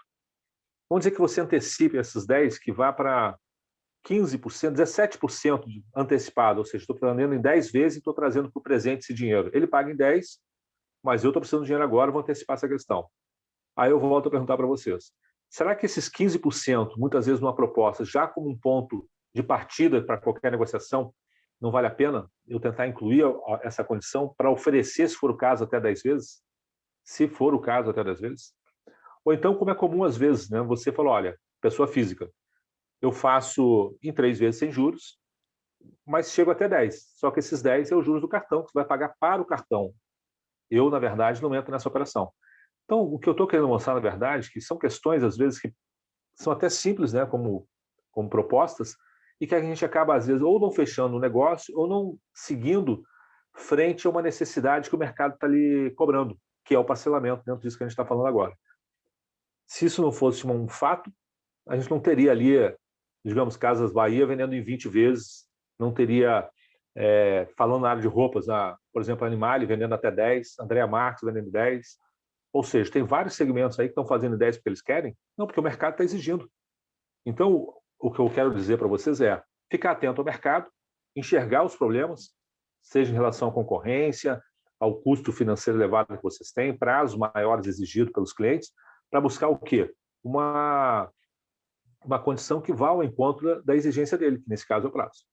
Vamos dizer que você antecipe esses 10, que vá para 15%, 17% antecipado, ou seja, estou trazendo em 10 vezes e estou trazendo para o presente esse dinheiro. Ele paga em 10, mas eu estou precisando de dinheiro agora, vou antecipar essa questão. Aí eu volto a perguntar para vocês. Será que esses 15%, muitas vezes numa proposta, já como um ponto de partida para qualquer negociação, não vale a pena eu tentar incluir essa condição para oferecer, se for o caso, até 10 vezes? Se for o caso, até 10 vezes? Ou então, como é comum às vezes, né? Você fala, olha, pessoa física, eu faço em 3 vezes sem juros, mas chego até 10. Só que esses 10 é os juros do cartão, que você vai pagar para o cartão. Eu, na verdade, não entro nessa operação. Então, o que eu estou querendo mostrar, na verdade, que são questões, às vezes, que são até simples, né, como propostas, e que a gente acaba, às vezes, ou não fechando o negócio ou não seguindo frente a uma necessidade que o mercado está ali cobrando, que é o parcelamento, dentro disso que a gente está falando agora. Se isso não fosse um fato, a gente não teria ali, digamos, Casas Bahia vendendo em 20 vezes, não teria, falando na área de roupas, por exemplo, Animale vendendo até 10, Andrea Marques vendendo 10, ou seja, tem vários segmentos aí que estão fazendo 10 porque eles querem, não, porque o mercado está exigindo. Então, o que eu quero dizer para vocês é ficar atento ao mercado, enxergar os problemas, seja em relação à concorrência, ao custo financeiro elevado que vocês têm, prazos maiores exigidos pelos clientes, para buscar o quê? Uma condição que vá ao encontro da exigência dele, que nesse caso é o prazo.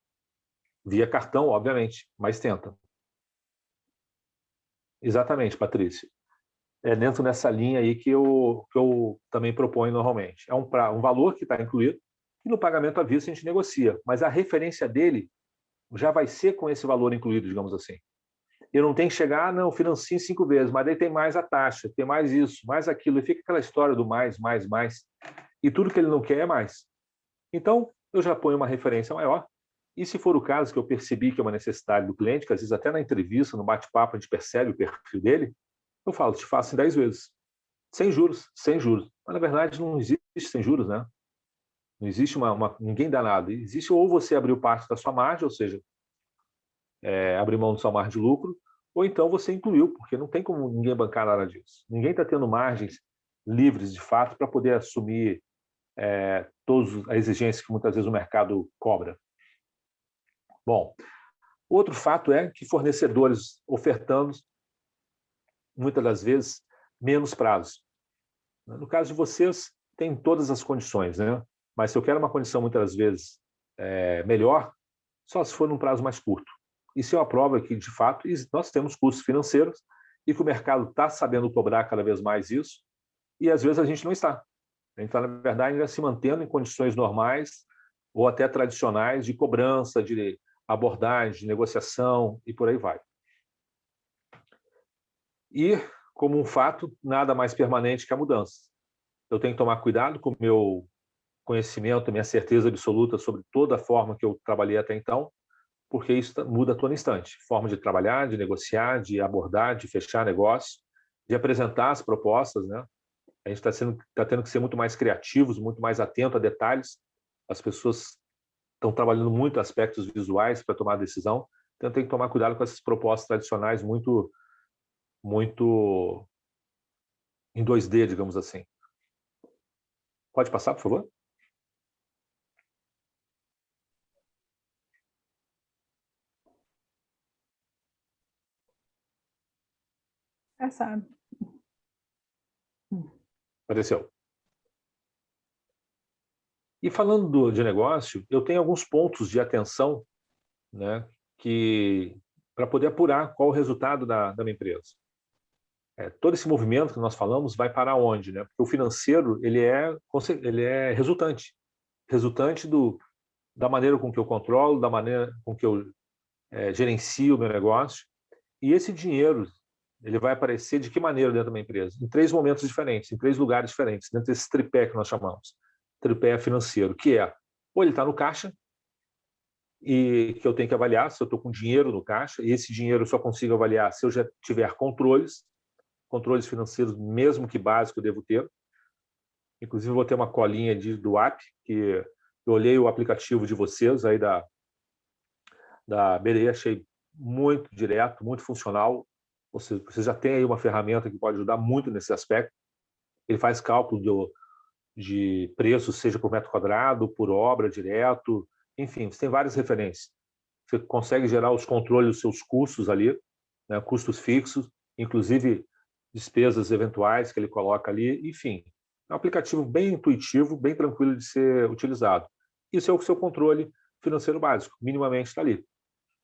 Via cartão, obviamente, mas tenta. Exatamente, Patrícia. É dentro dessa linha aí que eu também proponho normalmente. É um valor que está incluído, e no pagamento à vista a gente negocia, mas a referência dele já vai ser com esse valor incluído, digamos assim. Eu não tenho que chegar, não, financio 5 vezes, mas daí tem mais a taxa, tem mais isso, mais aquilo, e fica aquela história do mais, e tudo que ele não quer é mais. Então, eu já ponho uma referência maior, e se for o caso que eu percebi que é uma necessidade do cliente, que às vezes até na entrevista, no bate-papo, a gente percebe o perfil dele, eu falo, te faço em 10 vezes. Sem juros, sem juros. Mas, na verdade, não existe sem juros, né? Não existe ninguém dá nada. Existe ou você abriu parte da sua margem, ou seja, abrir mão da sua margem de lucro, ou então você incluiu, porque não tem como ninguém bancar nada disso. Ninguém está tendo margens livres, de fato, para poder assumir todas as exigências que muitas vezes o mercado cobra. Bom, outro fato é que fornecedores ofertando, muitas das vezes, menos prazos. No caso de vocês, tem todas as condições, né? Mas se eu quero uma condição, muitas vezes, melhor, só se for num prazo mais curto. Isso é uma prova que, de fato, nós temos custos financeiros e que o mercado está sabendo cobrar cada vez mais isso, e às vezes a gente não está. A gente está, na verdade, ainda se mantendo em condições normais ou até tradicionais de cobrança, de abordagem, de negociação e por aí vai. E, como um fato, nada mais permanente que a mudança. Eu tenho que tomar cuidado com o meu conhecimento, minha certeza absoluta sobre toda a forma que eu trabalhei até então, porque isso muda a todo instante. Forma de trabalhar, de negociar, de abordar, de fechar negócio, de apresentar as propostas, né? A gente está tendo que ser muito mais criativos, muito mais atento a detalhes. As pessoas estão trabalhando muito aspectos visuais para tomar decisão, então tem que tomar cuidado com essas propostas tradicionais muito em 2D, digamos assim. Pode passar, por favor? Engraçado. Apareceu. E falando de negócio, eu tenho alguns pontos de atenção, né, para poder apurar qual o resultado da minha empresa. Todo esse movimento que nós falamos vai para onde, né? Porque o financeiro ele é resultante da maneira com que eu controlo, da maneira com que eu gerencio o meu negócio. E esse dinheiro ele vai aparecer de que maneira dentro da minha empresa? Em 3 momentos diferentes, em 3 lugares diferentes, dentro desse tripé que nós chamamos. Tripé financeiro, que é, ou ele está no caixa, e que eu tenho que avaliar se eu estou com dinheiro no caixa, e esse dinheiro eu só consigo avaliar se eu já tiver controles financeiros, mesmo que básicos, eu devo ter. Inclusive, eu vou ter uma colinha do app, que eu olhei o aplicativo de vocês, aí da BDE, achei muito direto, muito funcional. Você já tem aí uma ferramenta que pode ajudar muito nesse aspecto. Ele faz cálculo de preço, seja por metro quadrado, por obra, direto, enfim, você tem várias referências. Você consegue gerar os controles dos seus custos ali, né, custos fixos, inclusive despesas eventuais que ele coloca ali, enfim. É um aplicativo bem intuitivo, bem tranquilo de ser utilizado. Isso é o seu controle financeiro básico, minimamente está ali.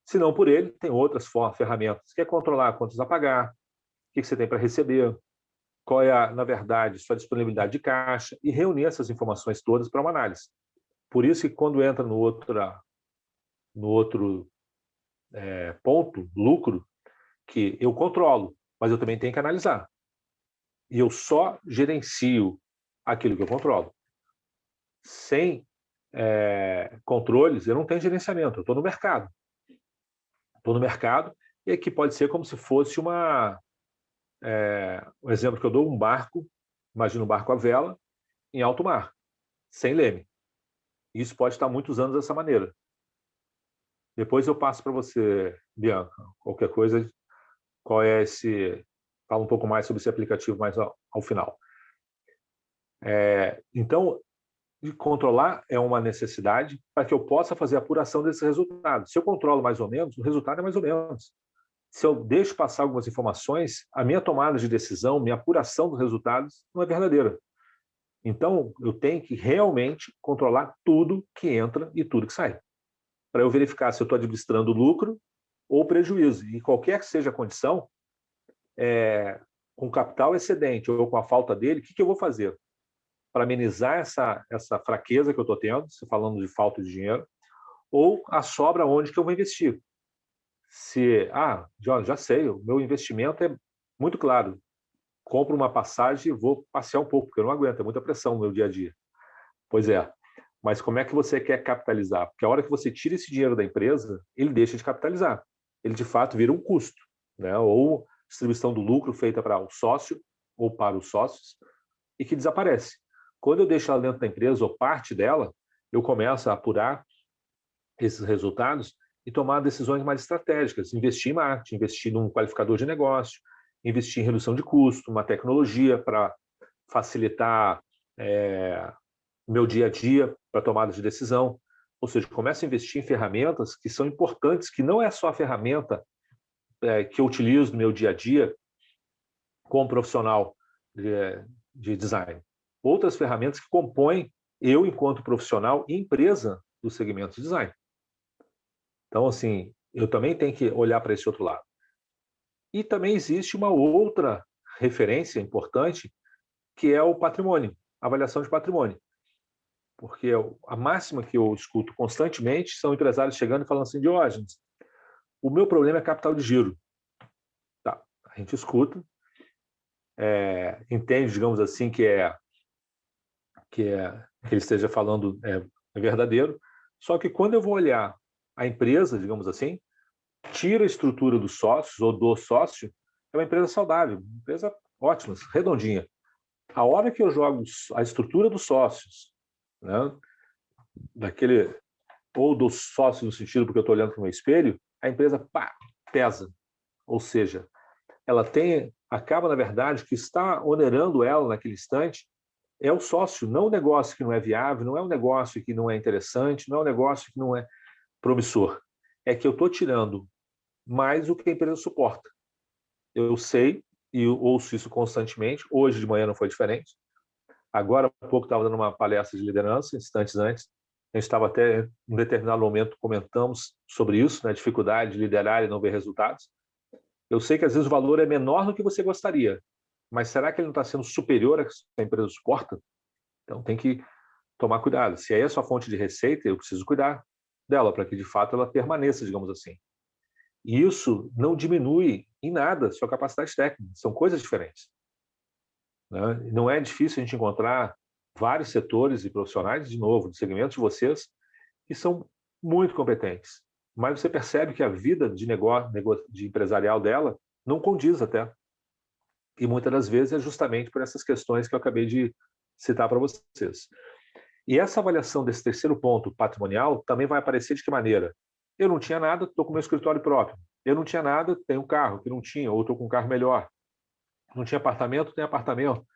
Se não por ele, tem outras ferramentas. Quer controlar quantos a pagar, o que você tem para receber, qual é, na verdade, sua disponibilidade de caixa, e reunir essas informações todas para uma análise. Por isso que quando entra no outro ponto, lucro, que eu controlo, mas eu também tenho que analisar. E eu só gerencio aquilo que eu controlo, sem controles, eu não tenho gerenciamento, eu estou no mercado. Estou no mercado, e aqui pode ser como se fosse um exemplo que eu dou, um barco, imagina um barco à vela, em alto mar, sem leme. Isso pode estar muitos anos dessa maneira. Depois eu passo para você, Bianca, qualquer coisa, fala um pouco mais sobre esse aplicativo mais ao final. Então, de controlar é uma necessidade para que eu possa fazer a apuração desses resultados. Se eu controlo mais ou menos, o resultado é mais ou menos. Se eu deixo passar algumas informações, a minha tomada de decisão, minha apuração dos resultados não é verdadeira. Então, eu tenho que realmente controlar tudo que entra e tudo que sai, para eu verificar se eu estou administrando lucro ou prejuízo. E qualquer que seja a condição, com capital excedente ou com a falta dele, o que eu vou fazer para amenizar essa fraqueza que eu estou tendo, se falando de falta de dinheiro, ou a sobra onde que eu vou investir. Já sei, o meu investimento é muito claro. Compro uma passagem e vou passear um pouco, porque eu não aguento, é muita pressão no meu dia a dia. Pois é, mas como é que você quer capitalizar? Porque a hora que você tira esse dinheiro da empresa, ele deixa de capitalizar. Ele, de fato, vira um custo, né? Ou distribuição do lucro feita para o sócio ou para os sócios, e que desaparece. Quando eu deixo ela dentro da empresa, ou parte dela, eu começo a apurar esses resultados e tomar decisões mais estratégicas, investir em marketing, investir num qualificador de negócio, investir em redução de custo, uma tecnologia para facilitar o meu dia a dia para tomada de decisão. Ou seja, começo a investir em ferramentas que são importantes, que não é só a ferramenta que eu utilizo no meu dia a dia como profissional de design. Outras ferramentas que compõem eu, enquanto profissional e empresa do segmento de design. Então, assim, eu também tenho que olhar para esse outro lado. E também existe uma outra referência importante, que é o patrimônio, a avaliação de patrimônio. Porque a máxima que eu escuto constantemente são empresários chegando e falando assim: Diógenes, o meu problema é capital de giro. Tá, a gente escuta, entende, digamos assim, que ele esteja falando é verdadeiro, só que quando eu vou olhar a empresa, digamos assim, tira a estrutura dos sócios ou do sócio, é uma empresa saudável, uma empresa ótima, redondinha. A hora que eu jogo a estrutura dos sócios, né, ou dos sócios no sentido porque eu estou olhando para o meu espelho, a empresa pesa. Ou seja, ela acaba, na verdade, que está onerando ela naquele instante é o sócio, não o negócio que não é viável, não é um negócio que não é interessante, não é um negócio que não é promissor. É que eu estou tirando mais do que a empresa suporta. Eu sei, e eu ouço isso constantemente, hoje de manhã não foi diferente. Agora, há pouco, estava dando uma palestra de liderança, instantes antes, a gente estava até, em um determinado momento, comentamos sobre isso, né, a dificuldade de liderar e não ver resultados. Eu sei que, às vezes, o valor é menor do que você gostaria, mas será que ele não está sendo superior a que a empresa suporta? Então, tem que tomar cuidado. Se é a sua fonte de receita, eu preciso cuidar dela, para que, de fato, ela permaneça, digamos assim. E isso não diminui em nada a sua capacidade técnica. São coisas diferentes. Né? Não é difícil a gente encontrar vários setores e profissionais, de novo, do segmento de vocês, que são muito competentes. Mas você percebe que a vida de negócio, de empresarial dela não condiz até. E muitas das vezes é justamente por essas questões que eu acabei de citar para vocês. E essa avaliação desse terceiro ponto patrimonial também vai aparecer de que maneira? Eu não tinha nada, estou com meu escritório próprio. Eu não tinha nada, tenho um carro que não tinha, ou estou com um carro melhor. Não tinha apartamento, tenho apartamento.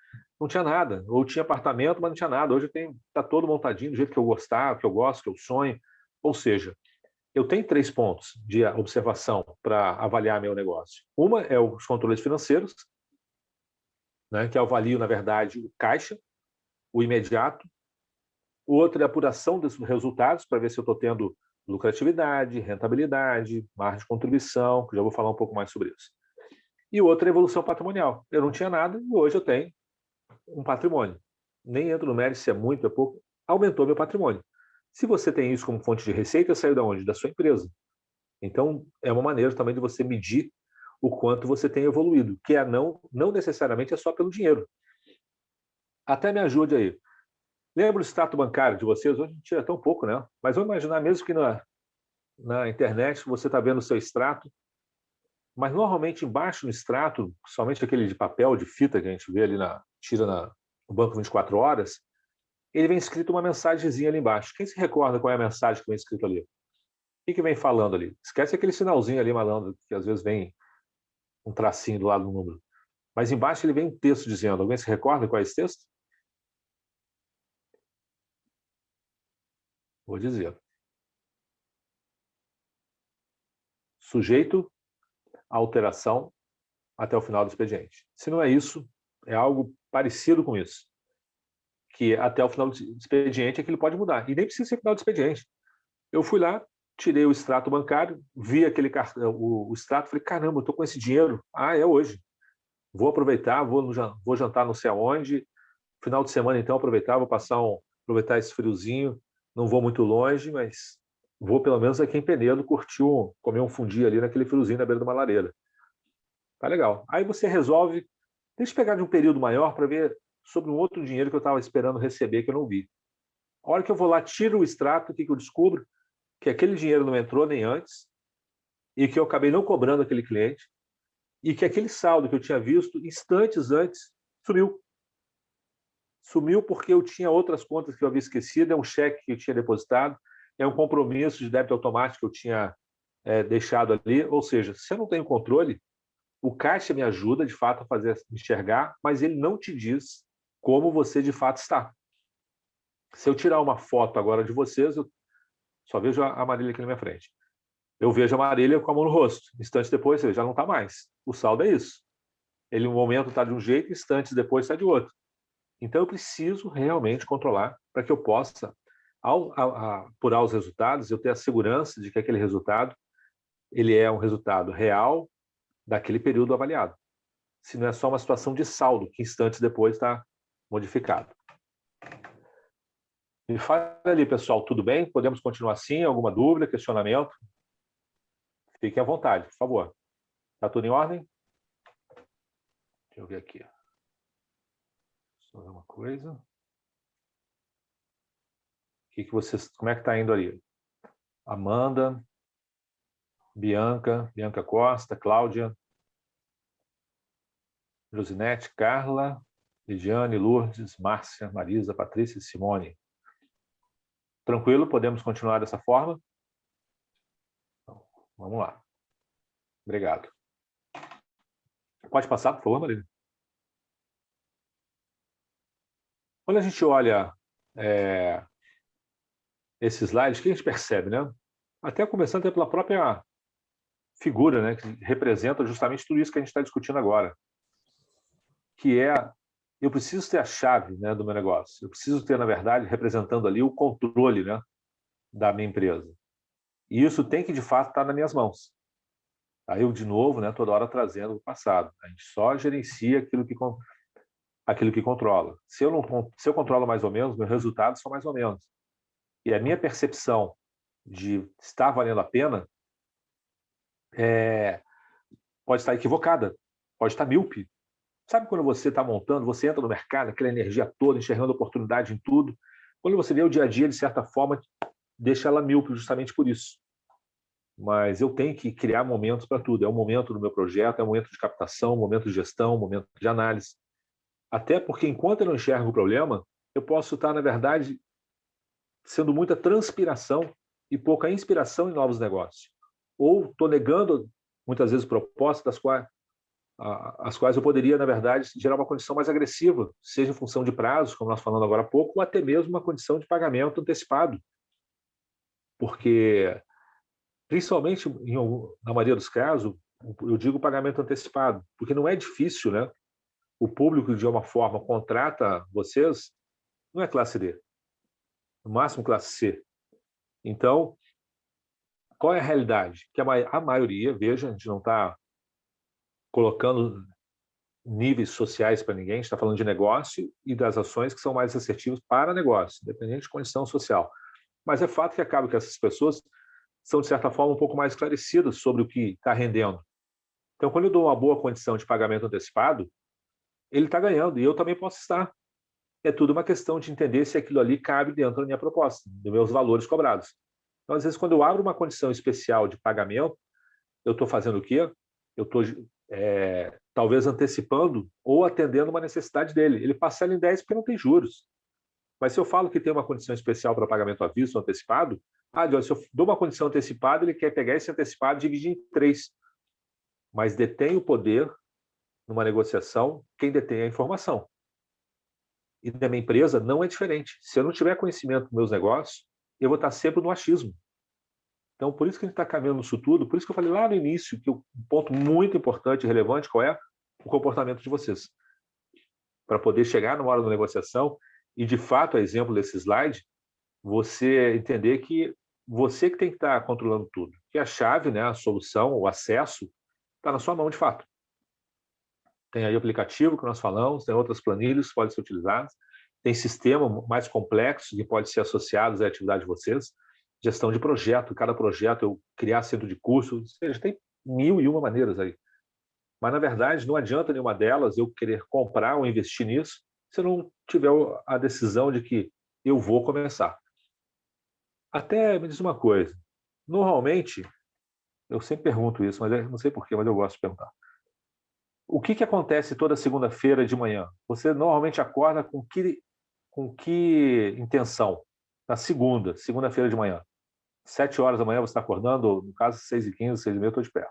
Não tinha nada, ou tinha apartamento, mas não tinha nada. Hoje está todo montadinho do jeito que eu gostar, que eu gosto, que eu sonho. Ou seja, eu tenho 3 pontos de observação para avaliar meu negócio. Uma é os controles financeiros, né, que eu avalio, na verdade, o caixa, o imediato. O outro é a apuração dos resultados, para ver se eu estou tendo lucratividade, rentabilidade, margem de contribuição, que já vou falar um pouco mais sobre isso. E o outro é a evolução patrimonial. Eu não tinha nada e hoje eu tenho um patrimônio. Nem entro no mérito se é muito, é pouco. Aumentou meu patrimônio. Se você tem isso como fonte de receita, saiu de onde? Da sua empresa. Então, é uma maneira também de você medir o quanto você tem evoluído, que não necessariamente é só pelo dinheiro. Até me ajude aí. Lembra o extrato bancário de vocês? Hoje a gente tira tão pouco, né? Mas vamos imaginar mesmo que na internet você está vendo o seu extrato, mas normalmente embaixo no extrato, somente aquele de papel, de fita que a gente vê ali, no banco 24 horas, ele vem escrito uma mensagenzinha ali embaixo. Quem se recorda qual é a mensagem que vem escrito ali? O que vem falando ali? Esquece aquele sinalzinho ali, malandro, que às vezes vem um tracinho do lado do número. Mas embaixo ele vem um texto dizendo. Alguém se recorda qual é esse texto? Vou dizer. Sujeito à alteração até o final do expediente. Se não é isso, é algo parecido com isso. Que até o final do expediente é que ele pode mudar. E nem precisa ser final do expediente. Eu fui lá, tirei o extrato bancário, vi aquele o extrato, falei, caramba, eu estou com esse dinheiro. Ah, é hoje. Vou aproveitar, vou jantar não sei aonde. Final de semana, então, aproveitar, aproveitar esse friozinho. Não vou muito longe, mas vou pelo menos aqui em Penedo curtir, comer um fundi ali naquele friozinho na beira de uma lareira. Tá legal. Aí você resolve, deixa eu pegar de um período maior para ver sobre um outro dinheiro que eu estava esperando receber que eu não vi. A hora que eu vou lá, tiro o extrato, o que eu descubro? Que aquele dinheiro não entrou nem antes e que eu acabei não cobrando aquele cliente e que aquele saldo que eu tinha visto instantes antes sumiu. Sumiu porque eu tinha outras contas que eu havia esquecido, é um cheque que eu tinha depositado, é um compromisso de débito automático que eu tinha deixado ali. Ou seja, se eu não tenho controle, o caixa me ajuda, de fato, a fazer enxergar, mas ele não te diz como você, de fato, está. Se eu tirar uma foto agora de vocês, eu só vejo a Marília aqui na minha frente. Eu vejo a Marília com a mão no rosto. Instantes depois, você já não está mais. O saldo é isso. Ele, no momento, está de um jeito, instantes depois, está de outro. Então, eu preciso realmente controlar para que eu possa, ao apurar os resultados, eu ter a segurança de que aquele resultado ele é um resultado real daquele período avaliado. Se não é só uma situação de saldo, que instantes depois está modificado. Me fala ali, pessoal, tudo bem? Podemos continuar assim? Alguma dúvida, questionamento? Fiquem à vontade, por favor. Está tudo em ordem? Deixa eu ver aqui. Só ver uma coisa. Como é que está indo ali? Amanda, Bianca Costa, Cláudia, Josinete, Carla, Lidiane, Lourdes, Márcia, Marisa, Patrícia e Simone. Tranquilo? Podemos continuar dessa forma? Então, vamos lá. Obrigado. Pode passar, por favor, Marina? Quando a gente olha esse slide, o que a gente percebe, né? Até começando até pela própria figura, né, que representa justamente tudo isso que a gente está discutindo agora, que é, eu preciso ter a chave, né, do meu negócio, eu preciso ter, na verdade, representando ali o controle, né, da minha empresa. E isso tem que, de fato, estar nas minhas mãos. Aí eu, de novo, né, toda hora trazendo o passado. A gente só gerencia aquilo que controla. Se eu controlo mais ou menos, meus resultados são mais ou menos. E a minha percepção de estar valendo a pena pode estar equivocada, pode estar míope. Sabe quando você está montando, você entra no mercado, aquela energia toda, enxergando oportunidade em tudo. Quando você vê o dia a dia, de certa forma, deixa ela míope justamente por isso. Mas eu tenho que criar momentos para tudo. É um momento do meu projeto, é um momento de captação, um momento de gestão, um momento de análise. Até porque, enquanto eu não enxergo o problema, eu posso estar, na verdade, sendo muita transpiração e pouca inspiração em novos negócios. Ou estou negando, muitas vezes, propostas as quais eu poderia, na verdade, gerar uma condição mais agressiva, seja em função de prazos, como nós falamos agora há pouco, ou até mesmo uma condição de pagamento antecipado. Porque, principalmente, na maioria dos casos, eu digo pagamento antecipado, porque não é difícil, né? O público, de uma forma, contrata vocês, não é classe D, no máximo classe C. Então, qual é a realidade? Que a maioria, veja, a gente não está colocando níveis sociais para ninguém, a gente está falando de negócio e das ações que são mais assertivas para negócio, independente de condição social. Mas é fato que acaba que essas pessoas são, de certa forma, um pouco mais esclarecidas sobre o que está rendendo. Então, quando eu dou uma boa condição de pagamento antecipado, ele está ganhando, e eu também posso estar. É tudo uma questão de entender se aquilo ali cabe dentro da minha proposta, dos meus valores cobrados. Então, às vezes, quando eu abro uma condição especial de pagamento, eu estou fazendo o quê? Eu estou talvez antecipando ou atendendo uma necessidade dele. Ele parcela em 10 porque não tem juros. Mas se eu falo que tem uma condição especial para pagamento à vista ou antecipado, se eu dou uma condição antecipada, ele quer pegar esse antecipado e dividir em 3. Mas detém o poder, numa negociação, quem detém a informação. E na minha empresa não é diferente. Se eu não tiver conhecimento dos meus negócios, eu vou estar sempre no achismo. Então, por isso que a gente está caminhando nisso tudo, por isso que eu falei lá no início que um ponto muito importante e relevante, qual é? O comportamento de vocês. Para poder chegar numa hora da negociação e, de fato, a exemplo desse slide, você entender que você que tem que estar controlando tudo. Que a chave, né, a solução, o acesso, está na sua mão, de fato. Tem aí o aplicativo que nós falamos, tem outras planilhas que podem ser utilizadas, tem sistema mais complexo que pode ser associados à atividade de vocês, gestão de projeto, cada projeto eu criar centro de curso, ou seja, tem 1001 maneiras aí. Mas, na verdade, não adianta nenhuma delas eu querer comprar ou investir nisso se eu não tiver a decisão de que eu vou começar. Até me diz uma coisa, normalmente, eu sempre pergunto isso, mas eu não sei porquê, mas eu gosto de perguntar. O que acontece toda segunda-feira de manhã? Você normalmente acorda com que intenção? Na segunda-feira de manhã. 7 horas da manhã você está acordando, no caso 6h15, 6h30 eu estou de pé.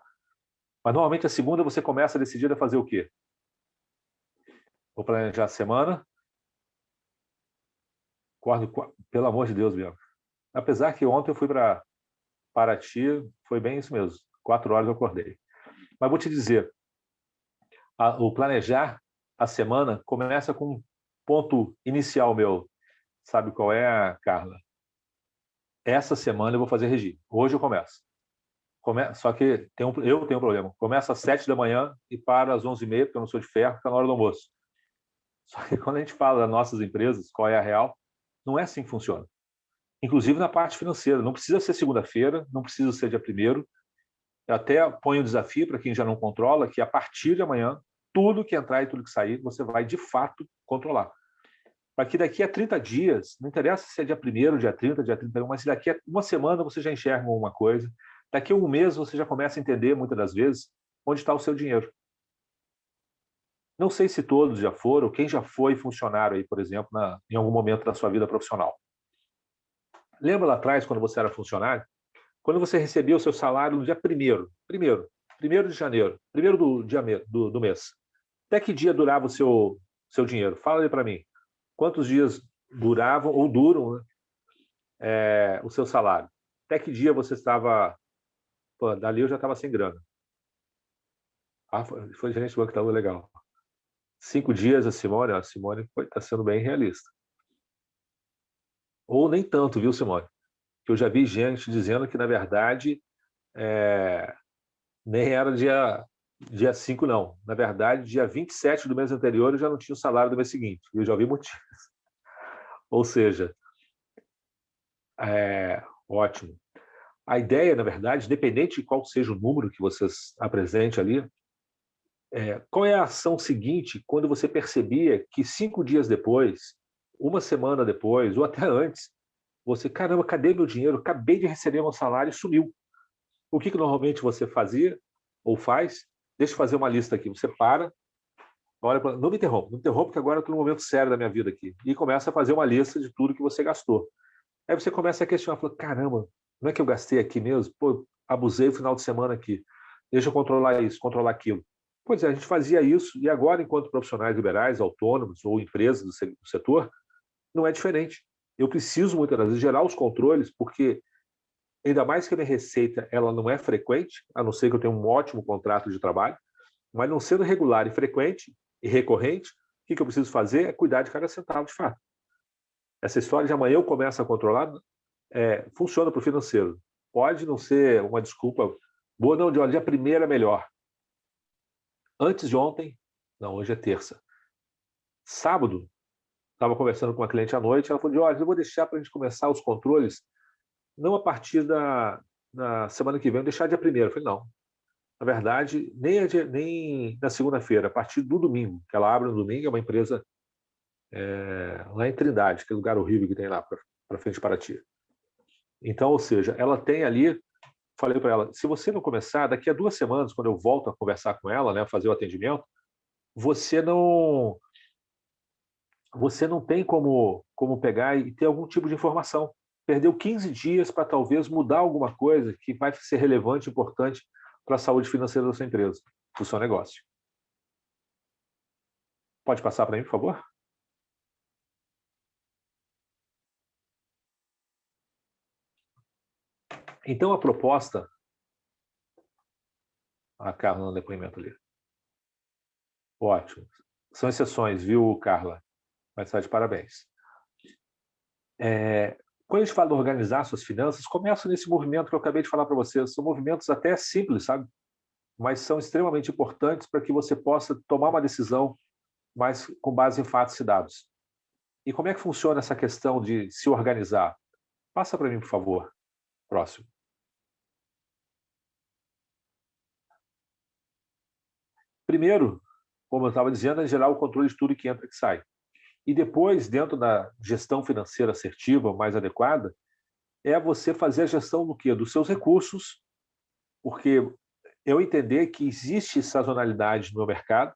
Mas normalmente a segunda você começa a decidir a fazer o quê? Vou planejar a semana. Acordo, pelo amor de Deus, Bianca. Apesar que ontem eu fui para Paraty, foi bem isso mesmo. 4 horas eu acordei. Mas vou te dizer, o planejar a semana começa com um ponto inicial meu. Sabe qual é, Carla? Essa semana eu vou fazer regime. Hoje eu começo. Só que eu tenho um problema. Começa às 7 da manhã e para às 11h30, porque eu não sou de ferro, fica na hora do almoço. Só que quando a gente fala das nossas empresas, qual é a real, não é assim que funciona. Inclusive na parte financeira. Não precisa ser segunda-feira, não precisa ser dia 1º. Eu até ponho um desafio para quem já não controla, que a partir de amanhã, tudo que entrar e tudo que sair, você vai de fato controlar. Para que daqui a 30 dias, não interessa se é dia 1º, dia 30, dia 31, mas se daqui a uma semana você já enxerga uma coisa, daqui a um mês você já começa a entender, muitas das vezes, onde está o seu dinheiro. Não sei se todos já foram, quem já foi funcionário aí, por exemplo, em algum momento da sua vida profissional. Lembra lá atrás, quando você era funcionário? Quando você recebia o seu salário no dia 1º de janeiro, 1º do mês, até que dia durava o seu dinheiro? Fala aí para mim. Quantos dias duravam ou duram, né, o seu salário? Até que dia você estava... Pô, dali eu já estava sem grana. Foi gerente do banco, estava legal. 5 dias a Simone está sendo bem realista. Ou nem tanto, viu, Simone? Que eu já vi gente dizendo que, na verdade, nem era dia 5, não. Na verdade, dia 27 do mês anterior eu já não tinha o salário do mês seguinte. Eu já ouvi motivos. Ou seja, ótimo. A ideia, na verdade, independente de qual seja o número que vocês apresentem ali, qual é a ação seguinte quando você percebia que 5 dias depois, uma semana depois, ou até antes, você, caramba, cadê meu dinheiro? Acabei de receber meu salário e sumiu. O que normalmente você fazia ou faz? Deixa eu fazer uma lista aqui. Você para, olha, não me interrompa, que agora eu estou num momento sério da minha vida aqui. E começa a fazer uma lista de tudo que você gastou. Aí você começa a questionar, fala, caramba, não é que eu gastei aqui mesmo? Pô, abusei o final de semana aqui. Deixa eu controlar isso, controlar aquilo. Pois é, a gente fazia isso e agora, enquanto profissionais liberais, autônomos ou empresas do setor, não é diferente. Eu preciso, muitas vezes, gerar os controles, porque ainda mais que a minha receita ela não é frequente, a não ser que eu tenha um ótimo contrato de trabalho, mas não sendo regular e frequente e recorrente, o que eu preciso fazer é cuidar de cada centavo de fato. Essa história de amanhã eu começo a controlar funciona para o financeiro. Pode não ser uma desculpa boa, não, de olha, dia 1º é melhor. Antes de ontem, não, hoje é terça. Sábado, estava conversando com uma cliente à noite, ela falou, olha, eu vou deixar para a gente começar os controles, não a partir da semana que vem, eu deixar dia 1º. Eu falei, não. Na verdade, nem na segunda-feira, a partir do domingo, que ela abre no domingo, é uma empresa lá em Trindade, que é o lugar horrível que tem lá para frente de Paraty. Então, ou seja, ela tem ali, falei para ela, se você não começar, daqui a 2 semanas, quando eu volto a conversar com ela, né, fazer o atendimento, você não tem como pegar e ter algum tipo de informação. Perdeu 15 dias para talvez mudar alguma coisa que vai ser relevante, importante para a saúde financeira da sua empresa, do seu negócio. Pode passar para mim, por favor? Então, a proposta... A Carla no depoimento ali. Ótimo. São exceções, viu, Carla? Mas está de parabéns. Quando a gente fala de organizar suas finanças, começa nesse movimento que eu acabei de falar para vocês. São movimentos até simples, sabe? Mas são extremamente importantes para que você possa tomar uma decisão mais com base em fatos e dados. E como é que funciona essa questão de se organizar? Passa para mim, por favor. Próximo. Primeiro, como eu estava dizendo, é gerar o controle de tudo que entra e que sai. E depois, dentro da gestão financeira assertiva, mais adequada, é você fazer a gestão do quê? Dos seus recursos, porque eu entender que existe sazonalidade no mercado,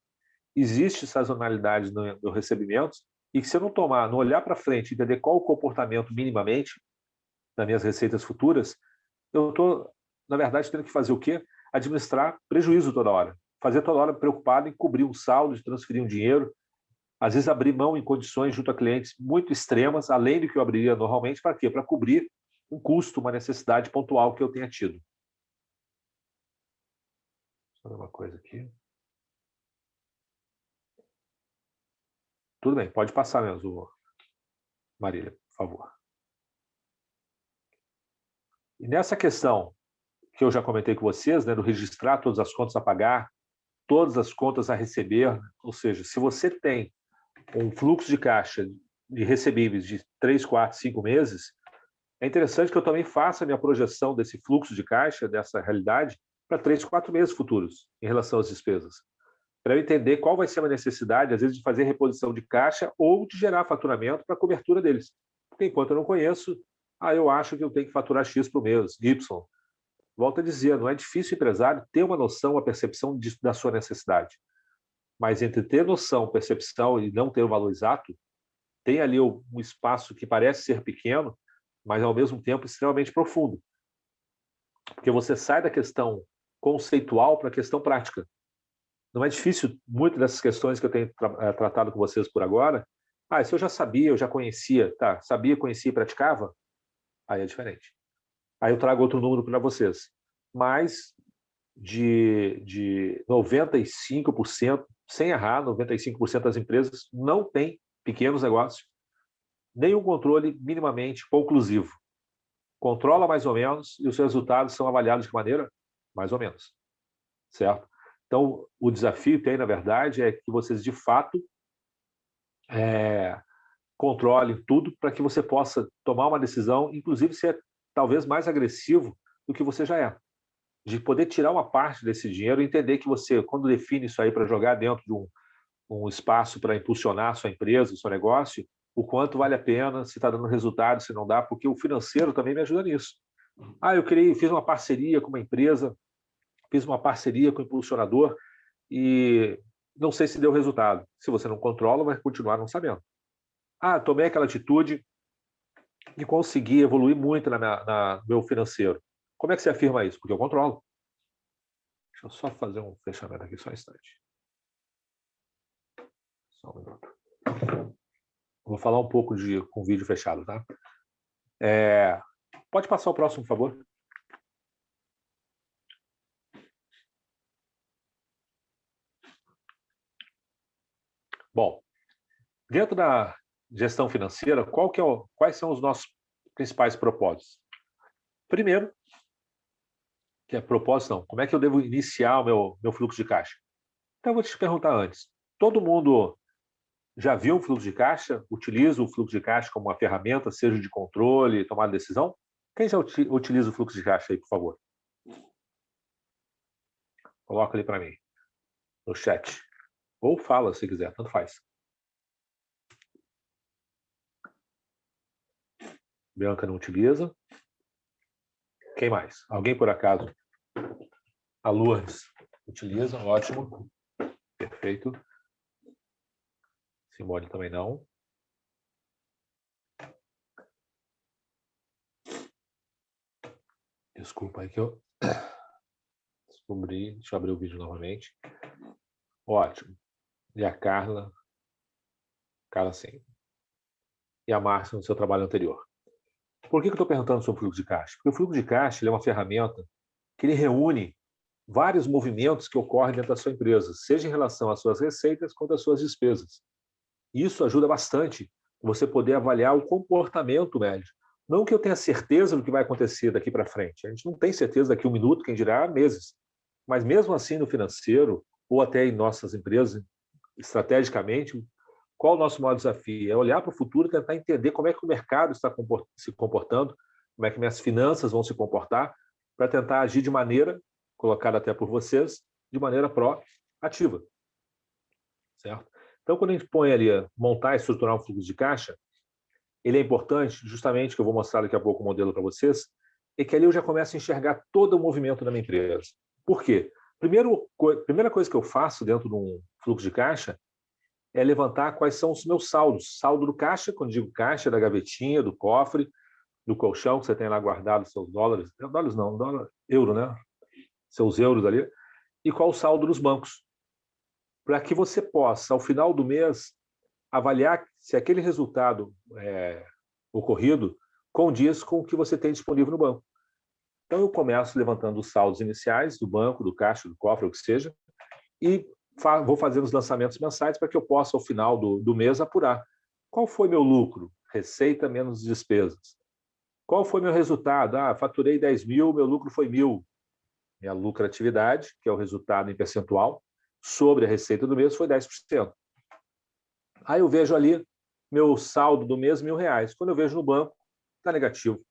existe sazonalidade no recebimento, e que se eu não olhar para frente, entender qual o comportamento minimamente das minhas receitas futuras, eu estou, na verdade, tendo que fazer o quê? Administrar prejuízo toda hora. Fazer toda hora preocupado em cobrir um saldo, de transferir um dinheiro, às vezes abrir mão em condições junto a clientes muito extremas, além do que eu abriria normalmente, para quê? Para cobrir um custo, uma necessidade pontual que eu tenha tido. Deixa eu ver uma coisa aqui. Tudo bem, pode passar mesmo, Marília, por favor. E nessa questão que eu já comentei com vocês, né, do registrar todas as contas a pagar, todas as contas a receber, ou seja, se você tem um fluxo de caixa de recebíveis de 3, 4, 5 meses, é interessante que eu também faça a minha projeção desse fluxo de caixa, dessa realidade, para 3, 4 meses futuros, em relação às despesas. Para eu entender qual vai ser a necessidade, às vezes, de fazer reposição de caixa ou de gerar faturamento para a cobertura deles. Porque enquanto eu não conheço, eu acho que eu tenho que faturar X por mês, Y. Volto a dizer, não é difícil o empresário ter uma noção, uma percepção da sua necessidade. Mas entre ter noção, percepção e não ter o valor exato, tem ali um espaço que parece ser pequeno, mas ao mesmo tempo extremamente profundo. Porque você sai da questão conceitual para a questão prática. Não é difícil, muito dessas questões que eu tenho tratado com vocês por agora. Se eu já sabia, eu já conhecia, tá? Sabia, conhecia e praticava, aí é diferente. Aí eu trago outro número para vocês. Mais de 95%, sem errar, 95% das empresas não têm pequenos negócios, nenhum controle minimamente conclusivo. Controla mais ou menos e os resultados são avaliados de maneira mais ou menos. Certo? Então, o desafio que tem, na verdade, é que vocês, de fato, controlem tudo para que você possa tomar uma decisão, inclusive ser talvez mais agressivo do que você já é. De poder tirar uma parte desse dinheiro e entender que você, quando define isso aí para jogar dentro de um espaço para impulsionar a sua empresa, o seu negócio, o quanto vale a pena, se está dando resultado, se não dá, porque o financeiro também me ajuda nisso. Fiz uma parceria com uma empresa, fiz uma parceria com o impulsionador e não sei se deu resultado. Se você não controla, vai continuar não sabendo. Tomei aquela atitude e consegui evoluir muito no meu financeiro. Como é que você afirma isso? Porque eu controlo. Deixa eu só fazer um fechamento aqui, só um instante. Só um minuto. Vou falar um pouco com o vídeo fechado, tá? Pode passar o próximo, por favor. Bom, dentro da gestão financeira, quais são os nossos principais propósitos? Primeiro, como é que eu devo iniciar o meu fluxo de caixa? Então, eu vou te perguntar antes. Todo mundo já viu um fluxo de caixa? Utiliza o fluxo de caixa como uma ferramenta, seja de controle, tomada de decisão? Quem já utiliza o fluxo de caixa aí, por favor? Coloca ali para mim, no chat. Ou fala, se quiser, tanto faz. Bianca não utiliza. Quem mais? Alguém, por acaso? A Lourdes utiliza, ótimo. Perfeito. Simone também não. Desculpa aí que eu descobri. Deixa eu abrir o vídeo novamente. Ótimo. E a Carla? Carla, sim. E a Márcia no seu trabalho anterior. Por que eu estou perguntando sobre o fluxo de caixa? Porque o fluxo de caixa ele é uma ferramenta que ele reúne vários movimentos que ocorrem dentro da sua empresa, seja em relação às suas receitas quanto às suas despesas. Isso ajuda bastante você poder avaliar o comportamento médio. Não que eu tenha certeza do que vai acontecer daqui para frente. A gente não tem certeza daqui a um minuto, quem dirá meses. Mas mesmo assim, no financeiro, ou até em nossas empresas, estrategicamente, qual o nosso maior desafio? É olhar para o futuro e tentar entender como é que o mercado está se comportando, como é que minhas finanças vão se comportar, para tentar agir de maneira, colocada até por vocês, de maneira proativa. Certo? Então, quando a gente põe ali, montar e estruturar um fluxo de caixa, ele é importante, justamente, que eu vou mostrar daqui a pouco o modelo para vocês, é que ali eu já começo a enxergar todo o movimento da minha empresa. Por quê? Primeira coisa que eu faço dentro de um fluxo de caixa é levantar quais são os meus saldos. Saldo do caixa, quando digo caixa, da gavetinha, do cofre, do colchão, que você tem lá guardado seus dólares. Dólares não, euro, né? Seus euros ali. E qual o saldo dos bancos. Para que você possa, ao final do mês, avaliar se aquele resultado ocorrido condiz com o que você tem disponível no banco. Então, eu começo levantando os saldos iniciais do banco, do caixa, do cofre, o que seja, e vou fazendo os lançamentos mensais para que eu possa, ao final do mês, apurar. Qual foi meu lucro? Receita menos despesas. Qual foi meu resultado? Faturei 10 mil, meu lucro foi 1.000. Minha lucratividade, que é o resultado em percentual, sobre a receita do mês, foi 10%. Aí eu vejo ali meu saldo do mês, R$1.000. Quando eu vejo no banco, está negativo.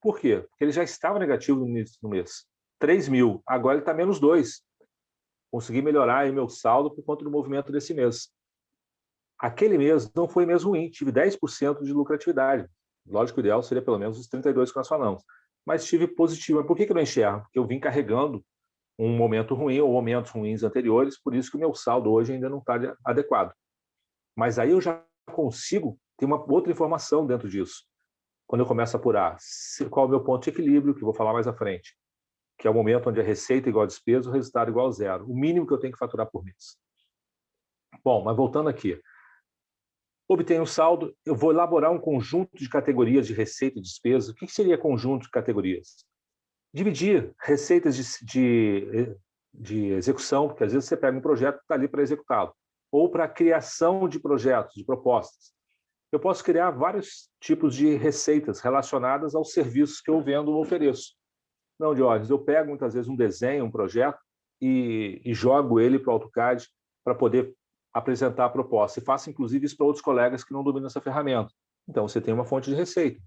Por quê? Porque ele já estava negativo no início do mês. 3 mil. Agora ele está menos 2. Consegui melhorar aí meu saldo por conta do movimento desse mês. Aquele mês não foi mês ruim. Tive 10% de lucratividade. Lógico que o ideal seria pelo menos os 32 que nós falamos. Mas tive positivo. Mas por que eu não enxergo? Porque eu vim carregando um momento ruim ou momentos ruins anteriores, por isso que o meu saldo hoje ainda não está adequado. Mas aí eu já consigo ter uma outra informação dentro disso. Quando eu começo a apurar qual é o meu ponto de equilíbrio, que eu vou falar mais à frente, que é o momento onde a receita é igual a despesa, o resultado é igual a zero. O mínimo que eu tenho que faturar por mês. Bom, mas voltando aqui. Obtenho um saldo, eu vou elaborar um conjunto de categorias de receita e despesa. O que seria conjunto de categorias? Dividir receitas de execução, porque às vezes você pega um projeto que está ali para executá-lo, ou para a criação de projetos, de propostas. Eu posso criar vários tipos de receitas relacionadas aos serviços que eu vendo ou ofereço. Não, Diógenes, eu pego muitas vezes um desenho, um projeto, e jogo ele para o AutoCAD para poder apresentar a proposta. E faço, inclusive, isso para outros colegas que não dominam essa ferramenta. Então, você tem uma fonte de receita.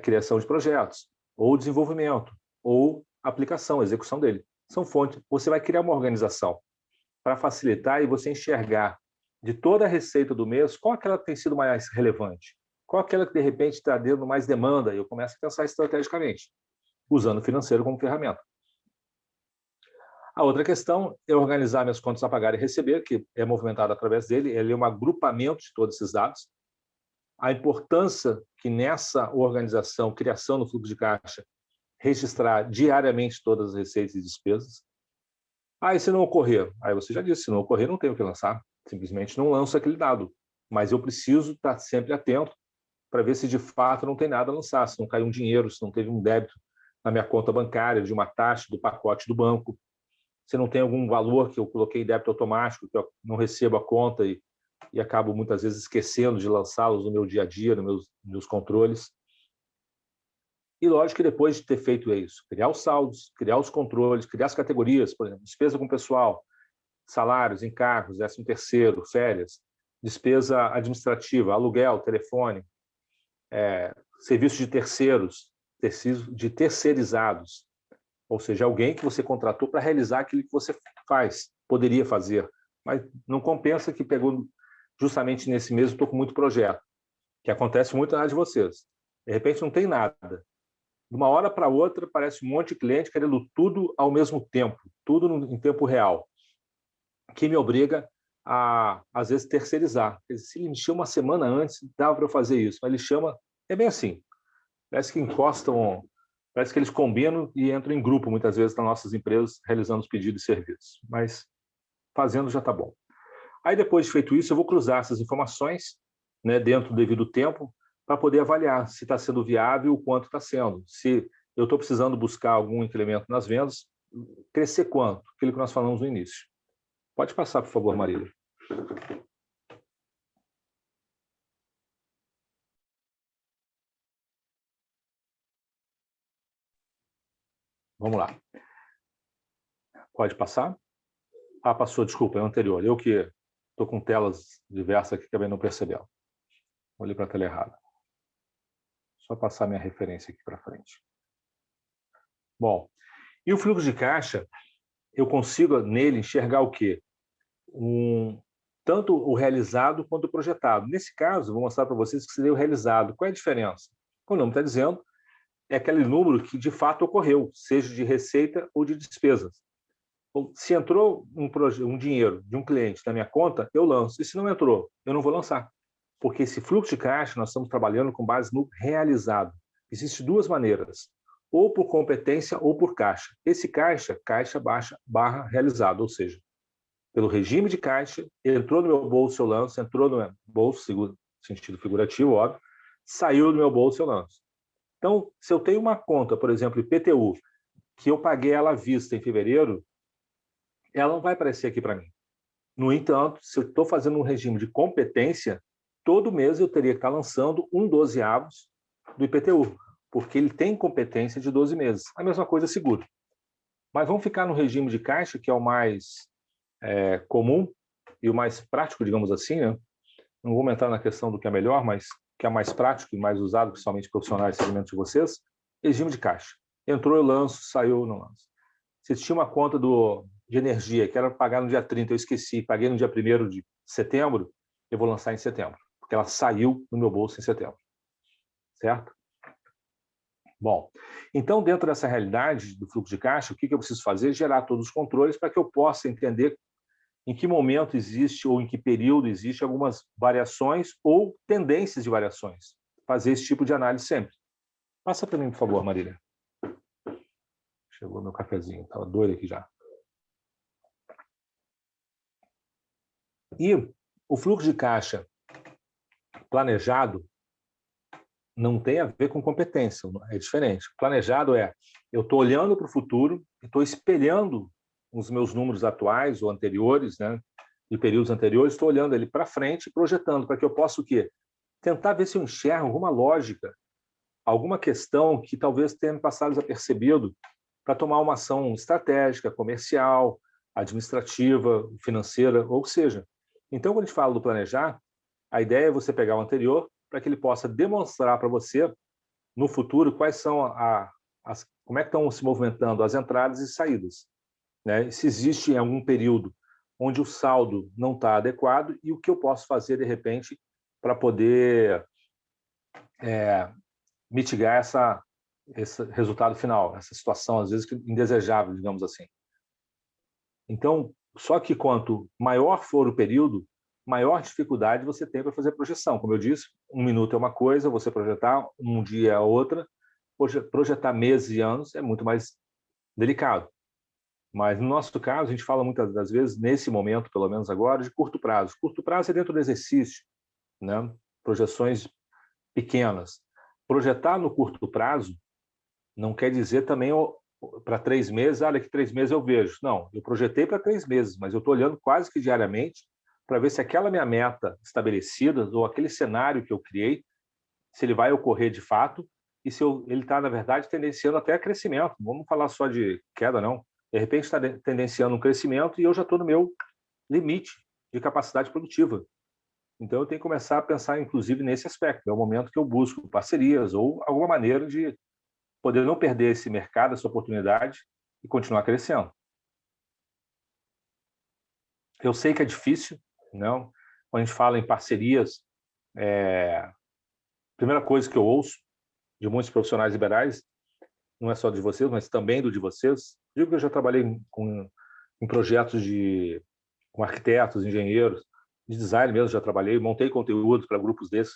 Criação de projetos, ou desenvolvimento, ou aplicação, execução dele. São fontes. Você vai criar uma organização para facilitar e você enxergar de toda a receita do mês, qual aquela que tem sido mais relevante? Qual aquela que, de repente, está dando mais demanda? E eu começo a pensar estrategicamente, usando o financeiro como ferramenta. A outra questão é organizar minhas contas a pagar e receber, que é movimentado através dele. Ele é um agrupamento de todos esses dados. A importância que nessa organização, criação do fluxo de caixa, registrar diariamente todas as receitas e despesas. E se não ocorrer? Aí você já disse, se não ocorrer, não tenho o que lançar. Simplesmente não lanço aquele dado. Mas eu preciso estar sempre atento para ver se de fato não tem nada a lançar, se não caiu um dinheiro, se não teve um débito na minha conta bancária, de uma taxa do pacote do banco, se não tem algum valor que eu coloquei em débito automático, que eu não recebo a conta e acabo muitas vezes esquecendo de lançá-los no meu dia a dia, nos meus controles. E lógico que depois de ter feito isso, criar os saldos, criar os controles, criar as categorias, por exemplo, despesa com pessoal, salários, encargos, 13º, férias, despesa administrativa, aluguel, telefone, serviços de terceiros, de terceirizados, ou seja, alguém que você contratou para realizar aquilo que você poderia fazer, mas não compensa que pegou justamente nesse mês, eu estou com muito projeto, que acontece muito na área de vocês. De repente não tem nada. De uma hora para outra, parece um monte de cliente querendo tudo ao mesmo tempo, tudo em tempo real, que me obriga a, às vezes, terceirizar. Se ele me chama uma semana antes, dava para eu fazer isso, mas ele chama, é bem assim, parece que encostam, parece que eles combinam e entram em grupo, muitas vezes, nas nossas empresas, realizando os pedidos e serviços, mas fazendo já está bom. Aí, depois de feito isso, eu vou cruzar essas informações, né, dentro do devido tempo, para poder avaliar se está sendo viável o quanto está sendo. Se eu estou precisando buscar algum incremento nas vendas, crescer quanto? Aquilo que nós falamos no início. Pode passar, por favor, Marília. Vamos lá. Pode passar? Ah, passou, desculpa, é o anterior. Eu que estou com telas diversas aqui, acabei não percebendo. Olhei para a tela errada. Só passar minha referência aqui para frente. Bom, e o fluxo de caixa, eu consigo nele enxergar o quê? Tanto o realizado quanto o projetado. Nesse caso, vou mostrar para vocês que seria o realizado. Qual é a diferença? O nome está dizendo, é aquele número que de fato ocorreu, seja de receita ou de despesas. Se entrou um dinheiro de um cliente na minha conta, eu lanço. E se não entrou, eu não vou lançar. Porque esse fluxo de caixa, nós estamos trabalhando com base no realizado. Existem duas maneiras, ou por competência ou por caixa. Esse caixa barra realizado, ou seja, pelo regime de caixa, entrou no meu bolso, eu lanço, entrou no meu bolso, sentido figurativo, óbvio, saiu do meu bolso, eu lanço. Então, se eu tenho uma conta, por exemplo, IPTU, que eu paguei ela à vista em fevereiro, ela não vai aparecer aqui para mim. No entanto, se eu estou fazendo um regime de competência, todo mês eu teria que estar lançando 1/12 do IPTU, porque ele tem competência de 12 meses. A mesma coisa seguro. Mas vamos ficar no regime de caixa, que é o mais comum e o mais prático, digamos assim, né? Não vou entrar na questão do que é melhor, mas que é mais prático e mais usado, principalmente profissionais de segmento de vocês, regime de caixa. Entrou, eu lanço, saiu, eu não lanço. Se tinha uma conta de energia que era pagar no dia 30, eu esqueci, paguei no dia 1º de setembro, eu vou lançar em setembro, porque ela saiu do meu bolso em setembro. Certo? Bom, então, dentro dessa realidade do fluxo de caixa, o que eu preciso fazer? Gerar todos os controles para que eu possa entender em que momento existe ou em que período existe algumas variações ou tendências de variações. Fazer esse tipo de análise sempre. Passa para mim, por favor, Marília. Chegou meu cafezinho, estava doido aqui já. E o fluxo de caixa planejado não tem a ver com competência, é diferente. Planejado eu estou olhando para o futuro, estou espelhando os meus números atuais ou anteriores, né, de períodos anteriores, estou olhando ele para frente, projetando, para que eu possa o quê? Tentar ver se eu enxergo alguma lógica, alguma questão que talvez tenha me passado desapercebido para tomar uma ação estratégica, comercial, administrativa, financeira, ou seja. Então, quando a gente fala do planejar, a ideia é você pegar o anterior para que ele possa demonstrar para você, no futuro, quais são como é que estão se movimentando as entradas e saídas. Né? Se existe algum período onde o saldo não está adequado e o que eu posso fazer, de repente, para poder mitigar esse resultado final, essa situação, às vezes, indesejável, digamos assim. Então, só que quanto maior for o período, maior dificuldade você tem para fazer projeção. Como eu disse, 1 minuto é uma coisa, você projetar, um dia é outra, projetar meses e anos é muito mais delicado. Mas, no nosso caso, a gente fala muitas das vezes, nesse momento, pelo menos agora, de curto prazo. Curto prazo é dentro do exercício, né? Projeções pequenas. Projetar no curto prazo não quer dizer também para 3 meses, olha, que 3 meses eu vejo. Não, eu projetei para 3 meses, mas eu estou olhando quase que diariamente para ver se aquela minha meta estabelecida ou aquele cenário que eu criei, se ele vai ocorrer de fato e se ele está, na verdade, tendenciando até a crescimento. Vamos falar só de queda, não. De repente está tendenciando um crescimento e eu já estou no meu limite de capacidade produtiva. Então, eu tenho que começar a pensar, inclusive, nesse aspecto. É o momento que eu busco parcerias ou alguma maneira de poder não perder esse mercado, essa oportunidade e continuar crescendo. Eu sei que é difícil, não? Quando a gente fala em parcerias, a primeira coisa que eu ouço de muitos profissionais liberais, não é só de vocês, mas também do de vocês. Digo que eu já trabalhei em projetos com arquitetos, engenheiros, de design mesmo, já trabalhei, montei conteúdo para grupos desses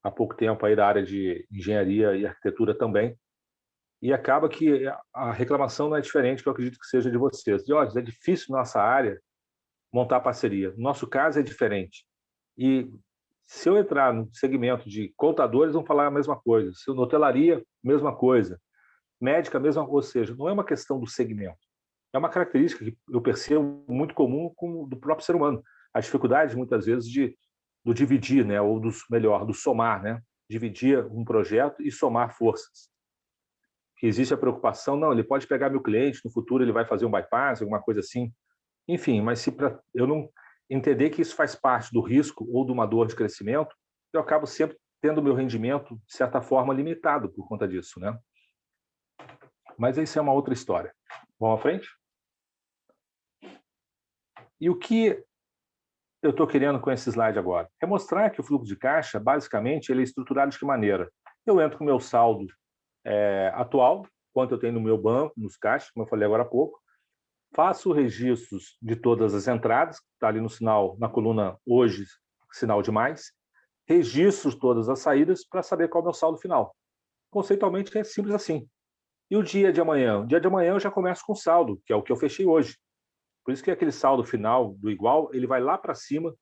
há pouco tempo aí da área de engenharia e arquitetura também. E acaba que a reclamação não é diferente, que eu acredito que seja de vocês. De, olha, é difícil na nossa área montar parceria. No nosso caso é diferente. E se eu entrar no segmento de contadores, vão falar a mesma coisa. Se eu na hotelaria, mesma coisa. Médica, mesma coisa. Ou seja, não é uma questão do segmento. É uma característica que eu percebo muito comum do próprio ser humano. A dificuldade, muitas vezes, do dividir, né? Ou do somar, né? Dividir um projeto e somar forças. Que existe a preocupação, não, ele pode pegar meu cliente, no futuro ele vai fazer um bypass, alguma coisa assim. Enfim, mas se eu não entender que isso faz parte do risco ou de uma dor de crescimento, eu acabo sempre tendo meu rendimento, de certa forma, limitado por conta disso, né? Mas isso é uma outra história. Vamos à frente? E o que eu estou querendo com esse slide agora? É mostrar que o fluxo de caixa, basicamente, ele é estruturado de que maneira? Eu entro com o meu saldo atual, quanto eu tenho no meu banco, nos caixas, como eu falei agora há pouco, faço registros de todas as entradas, está ali no sinal, na coluna hoje, sinal de mais, registro todas as saídas para saber qual é o meu saldo final. Conceitualmente é simples assim. E o dia de amanhã? O dia de amanhã eu já começo com saldo, que é o que eu fechei hoje. Por isso que aquele saldo final do igual, ele vai lá para cima,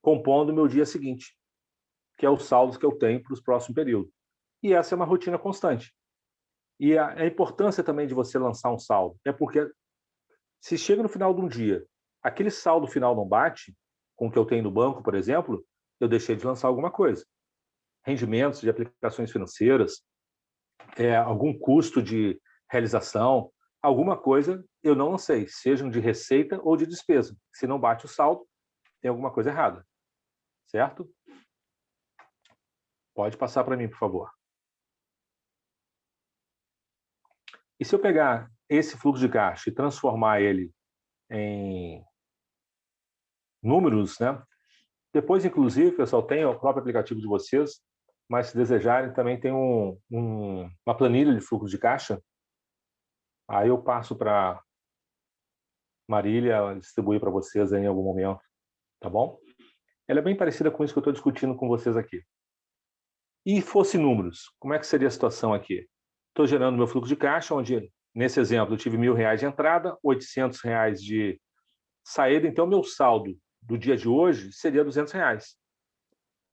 compondo o meu dia seguinte, que é os saldos que eu tenho para os próximos períodos. E essa é uma rotina constante. E a importância também de você lançar um saldo é porque se chega no final de um dia, aquele saldo final não bate com o que eu tenho no banco, por exemplo, eu deixei de lançar alguma coisa. Rendimentos de aplicações financeiras, algum custo de realização, alguma coisa eu não lancei, sejam de receita ou de despesa. Se não bate o saldo, tem alguma coisa errada. Certo? Pode passar para mim, por favor. E se eu pegar esse fluxo de caixa e transformar ele em números, né? Depois, inclusive, pessoal, tem o próprio aplicativo de vocês, mas se desejarem, também tem uma planilha de fluxo de caixa. Aí eu passo para Marília distribuir para vocês aí em algum momento, tá bom? Ela é bem parecida com isso que eu estou discutindo com vocês aqui. E fosse números, como é que seria a situação aqui? Estou gerando meu fluxo de caixa, onde, nesse exemplo, eu tive R$1.000 de entrada, R$800 de saída, então meu saldo do dia de hoje seria R$200.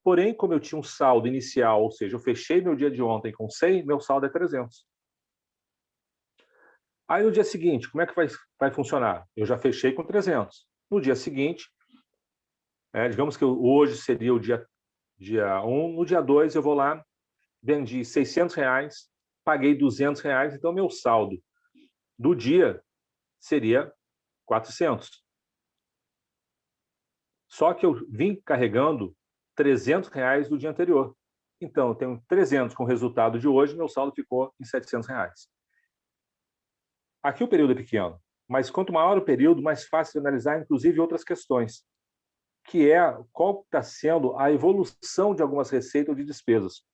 Porém, como eu tinha um saldo inicial, ou seja, eu fechei meu dia de ontem com 100, meu saldo é 300. Aí no dia seguinte, como é que vai funcionar? Eu já fechei com 300. No dia seguinte, digamos que hoje seria o dia 1, no dia 2 eu vou lá, vendi R$600, paguei R$200, então meu saldo do dia seria 400. Só que eu vim carregando R$300 do dia anterior. Então, eu tenho 300 com o resultado de hoje, meu saldo ficou em R$700. Aqui o período é pequeno, mas quanto maior o período, mais fácil de analisar, inclusive, outras questões, que é qual está sendo a evolução de algumas receitas ou de despesas.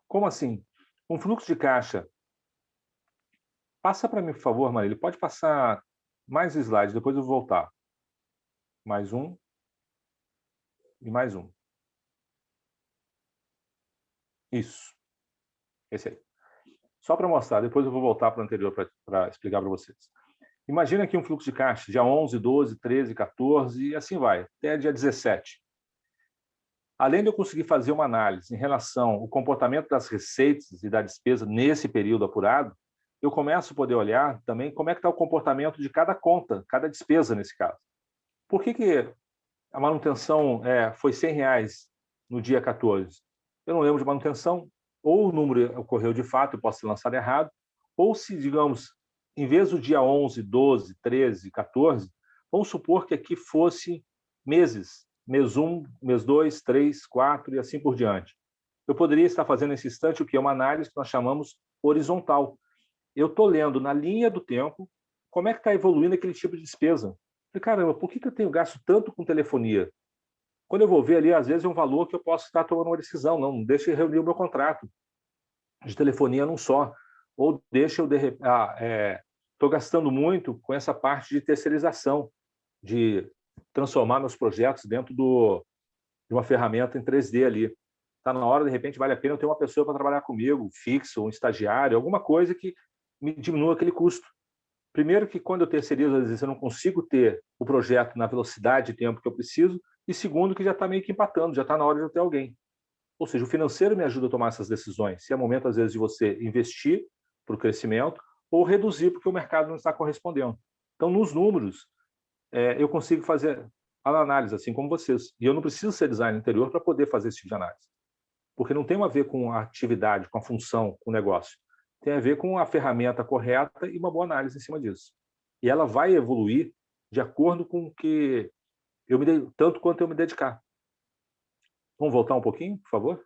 Como assim? Um fluxo de caixa. Passa para mim, por favor, Marília. Pode passar mais slides, depois eu vou voltar. Mais um. E mais um. Isso. Esse aí. Só para mostrar, depois eu vou voltar para o anterior para explicar para vocês. Imagina aqui um fluxo de caixa, dia 11, 12, 13, 14 e assim vai, até dia 17. Além de eu conseguir fazer uma análise em relação ao comportamento das receitas e da despesa nesse período apurado, eu começo a poder olhar também como é que está o comportamento de cada conta, cada despesa nesse caso. Por que a manutenção foi R$100 no dia 14? Eu não lembro de manutenção, ou o número ocorreu de fato, eu posso ter lançado errado, ou se, digamos, em vez do dia 11, 12, 13, 14, vamos supor que aqui fosse meses, mês 1, mês 2, 3, 4 e assim por diante. Eu poderia estar fazendo nesse instante o que é uma análise que nós chamamos horizontal. Eu estou lendo na linha do tempo como é que está evoluindo aquele tipo de despesa. Falei, caramba, por que eu tenho gasto tanto com telefonia? Quando eu vou ver ali, às vezes é um valor que eu posso estar tomando uma decisão, não deixa eu reunir o meu contrato. de telefonia num só, ou deixa eu estou gastando muito com essa parte de terceirização, de transformar meus projetos dentro de uma ferramenta em 3D ali. Está na hora, de repente, vale a pena eu ter uma pessoa para trabalhar comigo, fixo, um estagiário, alguma coisa que me diminua aquele custo. Primeiro que quando eu terceirizo, às vezes eu não consigo ter o projeto na velocidade e tempo que eu preciso, e segundo que já está meio que empatando, já está na hora de eu ter alguém. Ou seja, o financeiro me ajuda a tomar essas decisões. Se é momento, às vezes, de você investir para o crescimento ou reduzir porque o mercado não está correspondendo. Então, nos números, eu consigo fazer a análise, assim como vocês. E eu não preciso ser designer interior para poder fazer esse tipo de análise. Porque não tem a ver com a atividade, com a função, com o negócio. Tem a ver com a ferramenta correta e uma boa análise em cima disso. E ela vai evoluir de acordo com o que tanto quanto eu me dedicar. Vamos voltar um pouquinho, por favor?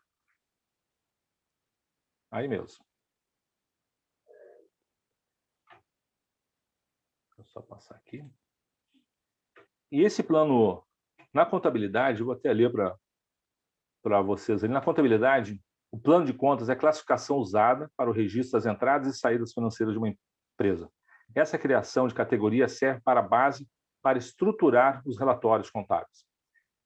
Aí mesmo. Deixa eu só passar aqui. E esse plano, na contabilidade, eu vou até ler para vocês ali. Na contabilidade, o plano de contas é a classificação usada para o registro das entradas e saídas financeiras de uma empresa. Essa criação de categoria serve para a base para estruturar os relatórios contábeis.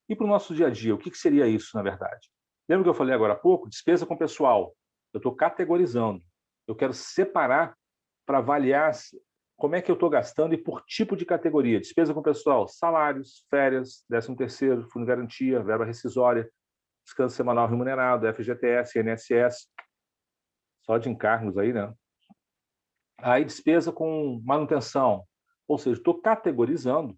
E para o nosso dia a dia, o que seria isso, na verdade? Lembra que eu falei agora há pouco? Despesa com pessoal. Eu estou categorizando. Eu quero separar para avaliar como é que eu estou gastando e por tipo de categoria. Despesa com pessoal, salários, férias, 13º, fundo de garantia, verba rescisória, descanso semanal remunerado, FGTS, INSS, só de encargos aí, né? Aí despesa com manutenção, ou seja, estou categorizando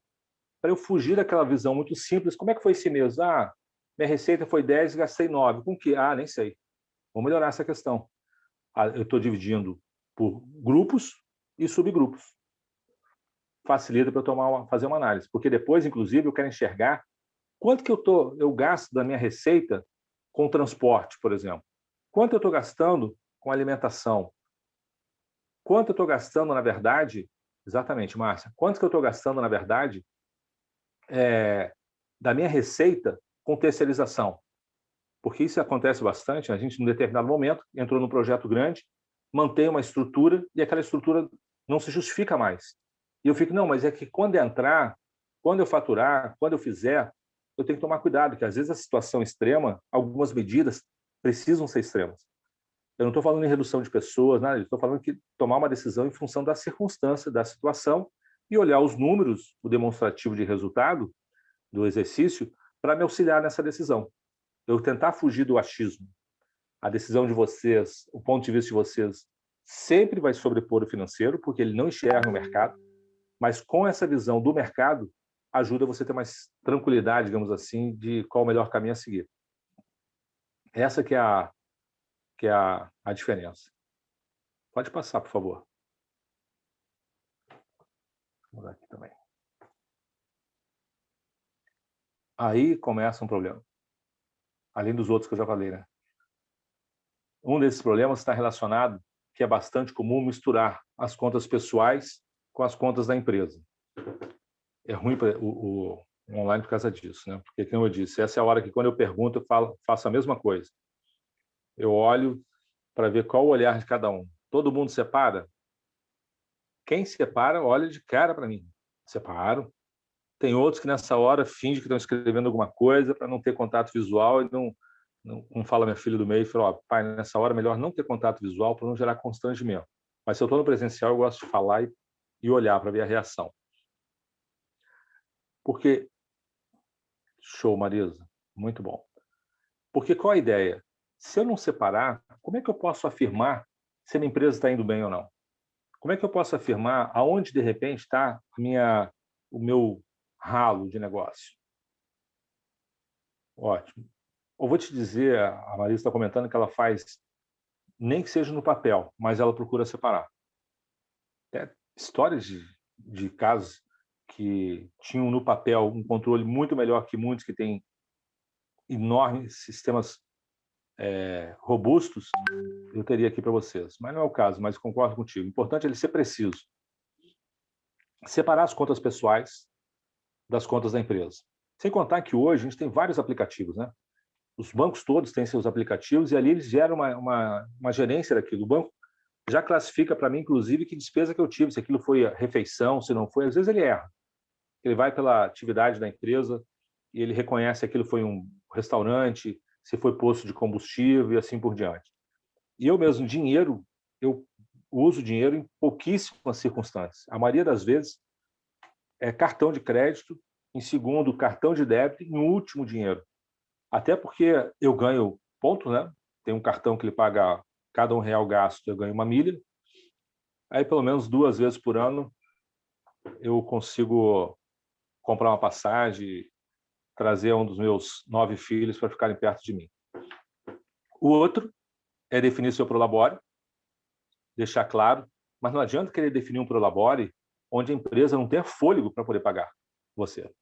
para eu fugir daquela visão muito simples. Como é que foi esse mês? Ah, minha receita foi 10 e gastei 9. Com que? Ah, nem sei. Vou melhorar essa questão. Eu estou dividindo por grupos e subgrupos. Facilita para eu fazer uma análise, porque depois, inclusive, eu quero enxergar quanto que eu gasto da minha receita com transporte, por exemplo. Quanto eu estou gastando com alimentação? Quanto eu estou gastando, na verdade, exatamente, Márcia, quanto que eu estou gastando, na verdade, da minha receita com terceirização? Porque isso acontece bastante, a gente, num determinado momento, entrou num projeto grande, mantém uma estrutura e aquela estrutura não se justifica mais. E eu fico, não, mas é que quando entrar, quando eu faturar, quando eu fizer, eu tenho que tomar cuidado, porque às vezes a situação extrema, algumas medidas precisam ser extremas. Eu não estou falando em redução de pessoas, nada, eu estou falando que tomar uma decisão em função da circunstância, da situação, e olhar os números, o demonstrativo de resultado do exercício, para me auxiliar nessa decisão. Eu tentar fugir do achismo. A decisão de vocês, o ponto de vista de vocês, sempre vai sobrepor o financeiro, porque ele não enxerga o mercado, mas com essa visão do mercado, ajuda você a ter mais tranquilidade, digamos assim, de qual o melhor caminho a seguir. Essa que é a diferença. Pode passar, por favor. Vou mudar aqui também. Aí começa um problema. Além dos outros que eu já falei, né? Um desses problemas está relacionado, que é bastante comum, misturar as contas pessoais com as contas da empresa. É ruim para o online por causa disso, né? Porque, como eu disse, essa é a hora que, quando eu pergunto, eu faço a mesma coisa. Eu olho para ver qual o olhar de cada um. Todo mundo separa? Quem separa, olha de cara para mim. Separo. Tem outros que, nessa hora, fingem que estão escrevendo alguma coisa para não ter contato visual e não fala minha filha do meio e fala, ó, pai, nessa hora é melhor não ter contato visual para não gerar constrangimento. Mas se eu estou no presencial, eu gosto de falar e olhar para ver a reação. Porque... Show, Marisa. Muito bom. Porque qual a ideia? Se eu não separar, como é que eu posso afirmar se a minha empresa está indo bem ou não? Como é que eu posso afirmar aonde, de repente, está o meu ralo de negócio? Ótimo. Eu vou te dizer, a Marisa está comentando que ela faz, nem que seja no papel, mas ela procura separar. Histórias de casos que tinham no papel um controle muito melhor que muitos que têm enormes sistemas robustos, eu teria aqui para vocês. Mas não é o caso, mas concordo contigo. O importante é ele ser preciso. Separar as contas pessoais das contas da empresa. Sem contar que hoje a gente tem vários aplicativos, né? Os bancos todos têm seus aplicativos e ali eles geram uma gerência daquilo. O banco já classifica para mim, inclusive, que despesa que eu tive, se aquilo foi refeição, se não foi. Às vezes ele erra. Ele vai pela atividade da empresa e ele reconhece que aquilo foi um restaurante, se foi posto de combustível e assim por diante. E eu mesmo, dinheiro, eu uso dinheiro em pouquíssimas circunstâncias. A maioria das vezes é cartão de crédito, em segundo, cartão de débito e em último, dinheiro. Até porque eu ganho ponto, né? Tem um cartão que ele paga cada R$1 gasto, eu ganho 1 milha. Aí, pelo menos 2 vezes por ano, eu consigo comprar uma passagem, trazer um dos meus 9 filhos para ficarem perto de mim. O outro é definir seu prolabore, deixar claro, mas não adianta querer definir um prolabore onde a empresa não tenha fôlego para poder pagar você.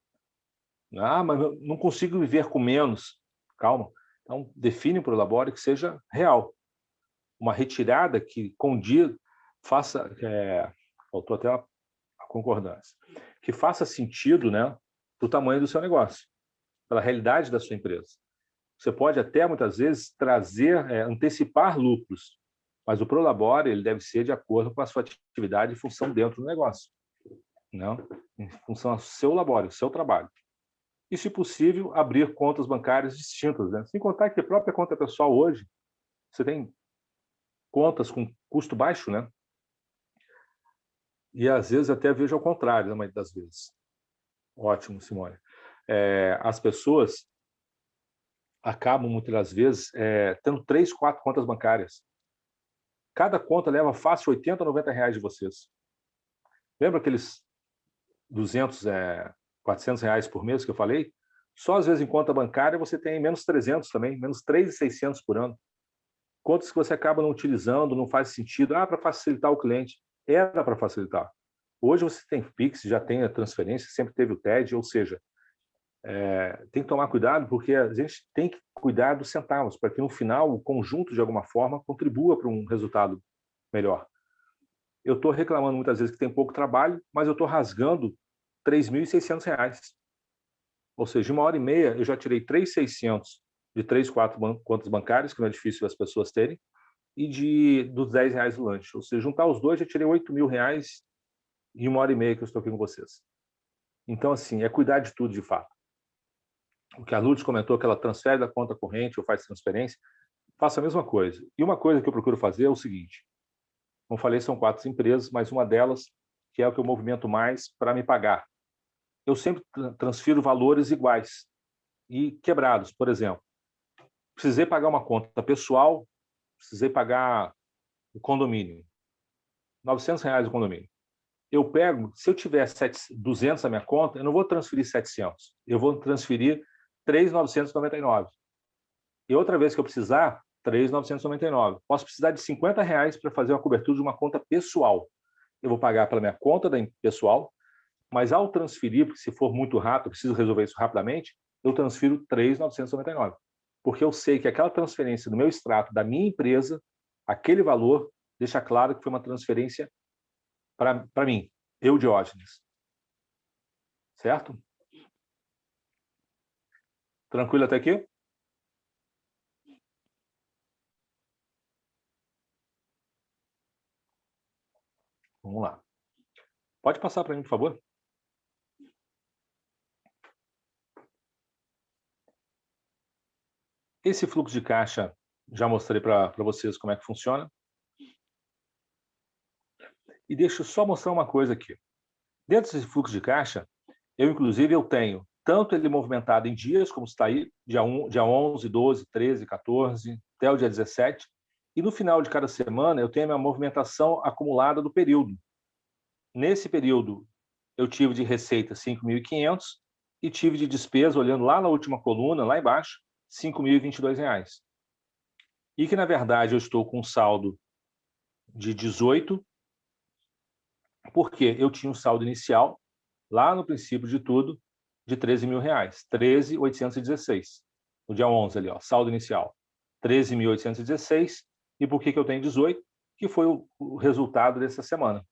Ah, mas eu não consigo viver com menos. Calma. Então, define um prolabore que seja real. Uma retirada que faça... faltou até a concordância. Que faça sentido, né, para o tamanho do seu negócio, pela realidade da sua empresa. Você pode até, muitas vezes, antecipar lucros, mas o prolabore ele deve ser de acordo com a sua atividade e função dentro do negócio, não? Em função do seu labore, do seu trabalho. E, se possível, abrir contas bancárias distintas, né? Sem contar que a própria conta pessoal hoje, você tem contas com custo baixo, né? E, às vezes, até vejo ao contrário, na maioria das vezes. Ótimo, Simone. As pessoas acabam, muitas das vezes, tendo 3, 4 contas bancárias. Cada conta leva fácil R$80, R$90 de vocês. Lembra aqueles 200, R$400 por mês que eu falei? Só às vezes em conta bancária você tem menos 300 também, menos 3.600 por ano. Contas que você acaba não utilizando, não faz sentido. Para facilitar o cliente. Era para facilitar. Hoje você tem Pix, já tem a transferência, sempre teve o TED, ou seja, tem que tomar cuidado porque a gente tem que cuidar dos centavos, para que no final o conjunto, de alguma forma, contribua para um resultado melhor. Eu estou reclamando muitas vezes que tem pouco trabalho, mas eu estou rasgando R$3.600. Ou seja, em 1h30 eu já tirei 3.600 de 3, 4 contas bancárias, que não é difícil as pessoas terem, e dos R$10 do lanche. Ou seja, juntar os dois, já tirei R$8.000 em 1h30 que eu estou aqui com vocês. Então, assim, é cuidar de tudo de fato. O que a Lourdes comentou, que ela transfere da conta corrente ou faz transferência, faça a mesma coisa. E uma coisa que eu procuro fazer é o seguinte: como falei, são 4 empresas, mas uma delas, que é o que eu movimento mais para me pagar. Eu sempre transfiro valores iguais e quebrados. Por exemplo, precisei pagar uma conta pessoal, precisei pagar o condomínio, R$900 o condomínio. Eu pego, se eu tiver 200 na minha conta, eu não vou transferir 700, eu vou transferir 3.999. E outra vez que eu precisar, 3.999. Posso precisar de R$50 para fazer uma cobertura de uma conta pessoal. Eu vou pagar pela minha conta pessoal, mas ao transferir, porque se for muito rápido, eu preciso resolver isso rapidamente, eu transfiro 3.999. Porque eu sei que aquela transferência do meu extrato, da minha empresa, aquele valor, deixa claro que foi uma transferência para mim, eu, Diógenes. Certo? Tranquilo até aqui? Vamos lá. Pode passar para mim, por favor? Esse fluxo de caixa, já mostrei para vocês como é que funciona. E deixa eu só mostrar uma coisa aqui. Dentro desse fluxo de caixa, inclusive, eu tenho tanto ele movimentado em dias, como está aí, dia 11, 12, 13, 14, até o dia 17, e no final de cada semana eu tenho a minha movimentação acumulada do período. Nesse período, eu tive de receita 5.500 e tive de despesa, olhando lá na última coluna, lá embaixo, R$5.022. E que, na verdade, eu estou com um saldo de 18, porque eu tinha um saldo inicial, lá no princípio de tudo, de R$13.000, 13.816. No dia 11 ali, ó, saldo inicial, 13.816. E por que eu tenho 18? Que foi o resultado dessa semana,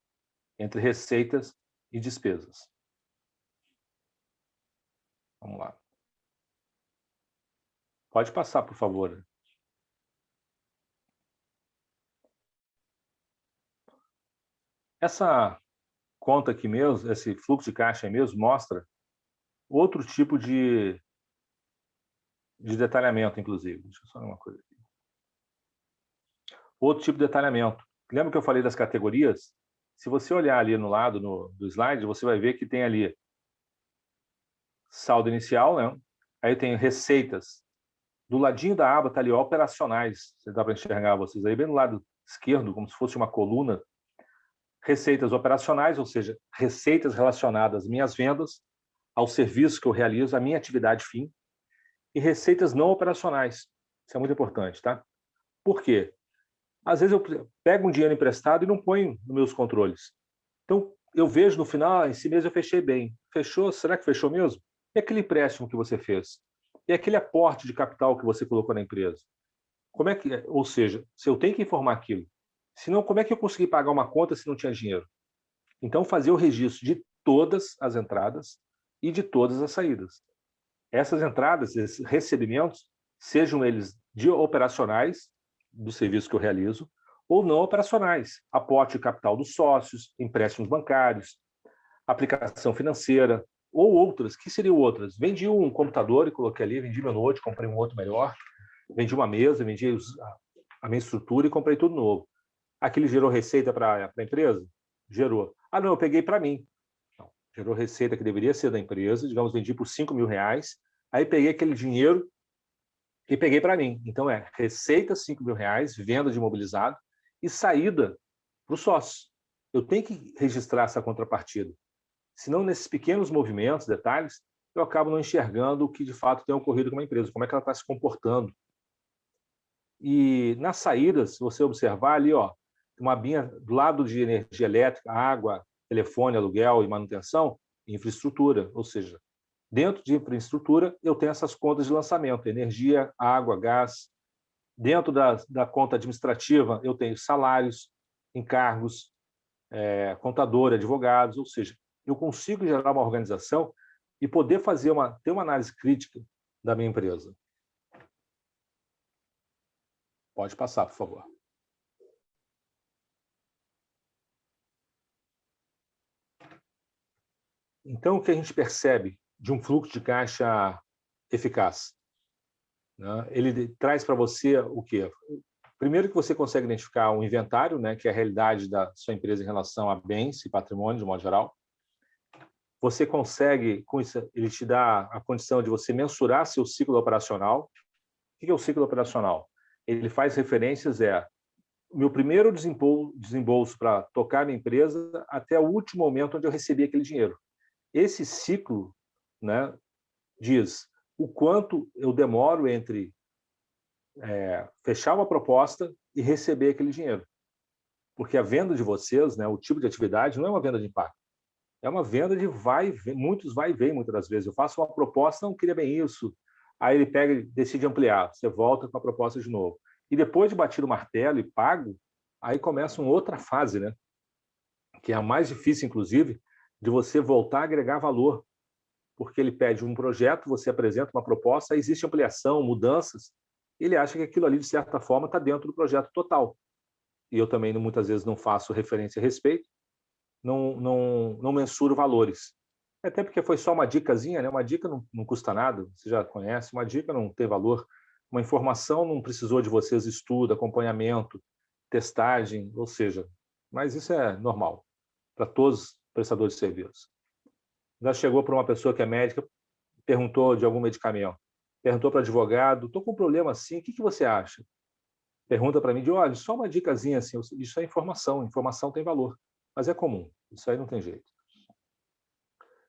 entre receitas e despesas. Vamos lá. Pode passar, por favor. Essa conta aqui mesmo, esse fluxo de caixa aí mesmo, mostra outro tipo de detalhamento, inclusive. Deixa eu só ver uma coisa aqui. Outro tipo de detalhamento. Lembra que eu falei das categorias? Se você olhar ali no lado do slide, você vai ver que tem ali saldo inicial, né? Aí tem receitas. Do ladinho da aba está ali operacionais. Você dá para enxergar vocês aí, bem do lado esquerdo, como se fosse uma coluna. Receitas operacionais, ou seja, receitas relacionadas às minhas vendas, aos serviços que eu realizo, à minha atividade fim. E receitas não operacionais. Isso é muito importante, tá? Por quê? Às vezes eu pego um dinheiro emprestado e não ponho nos meus controles. Então, eu vejo no final, esse mês eu fechei bem. Fechou? Será que fechou mesmo? E aquele empréstimo que você fez? E aquele aporte de capital que você colocou na empresa? Como é que, ou seja, se eu tenho que informar aquilo, senão como é que eu consegui pagar uma conta se não tinha dinheiro? Então, fazer o registro de todas as entradas e de todas as saídas. Essas entradas, esses recebimentos, sejam eles de operacionais, do serviço que eu realizo, ou não operacionais, aporte de capital dos sócios, empréstimos bancários, aplicação financeira, ou outras. Que seriam outras? Vendi um computador e coloquei ali, vendi meu note, comprei um outro melhor, vendi uma mesa, vendi a minha estrutura e comprei tudo novo. Aquilo gerou receita para a empresa? Gerou. Ah, não, eu peguei para mim. Não, gerou receita que deveria ser da empresa, digamos, vendi por R$5.000, aí peguei aquele dinheiro e peguei para mim. Então, receita R$5.000, venda de imobilizado e saída para o sócio. Eu tenho que registrar essa contrapartida. Senão, nesses pequenos movimentos, detalhes, eu acabo não enxergando o que de fato tem ocorrido com uma empresa, como é que ela está se comportando. E nas saídas, se você observar ali, ó, uma abinha do lado de energia elétrica, água, telefone, aluguel e manutenção, infraestrutura, ou seja, dentro de infraestrutura, eu tenho essas contas de lançamento, energia, água, gás. Dentro da conta administrativa, eu tenho salários, encargos, contador, advogados, ou seja, eu consigo gerar uma organização e poder ter uma análise crítica da minha empresa. Pode passar, por favor. Então, o que a gente percebe de um fluxo de caixa eficaz? Né? Ele traz para você o quê? Primeiro que você consegue identificar um inventário, né, que é a realidade da sua empresa em relação a bens e patrimônio, de modo geral. Você consegue, com isso, ele te dá a condição de você mensurar seu ciclo operacional. O que é o ciclo operacional? Ele faz referências o meu primeiro desembolso para tocar minha empresa até o último momento onde eu recebi aquele dinheiro. Esse ciclo, né, diz o quanto eu demoro entre fechar uma proposta e receber aquele dinheiro. Porque a venda de vocês, né, o tipo de atividade, não é uma venda de impacto. É uma venda de vai e vem, muitos vai e vem muitas das vezes. Eu faço uma proposta, não queria bem isso. Aí ele pega e decide ampliar. Você volta com a proposta de novo. E depois de batido o martelo e pago, aí começa uma outra fase, né? Que é a mais difícil, inclusive, de você voltar a agregar valor. Porque ele pede um projeto, você apresenta uma proposta, existe ampliação, mudanças, ele acha que aquilo ali, de certa forma, está dentro do projeto total. E eu também, muitas vezes, não faço referência a respeito, não mensuro valores. Até porque foi só uma dicasinha, né? Uma dica não custa nada, você já conhece, uma dica não tem valor, uma informação não precisou de vocês estudo, acompanhamento, testagem, ou seja, mas isso é normal para todos os prestadores de serviços. Já chegou para uma pessoa que é médica, perguntou de algum medicamento, perguntou para o advogado, estou com um problema assim, o que você acha? Pergunta para mim, olha, só uma dicasinha assim, isso é informação, informação tem valor, mas é comum, isso aí não tem jeito.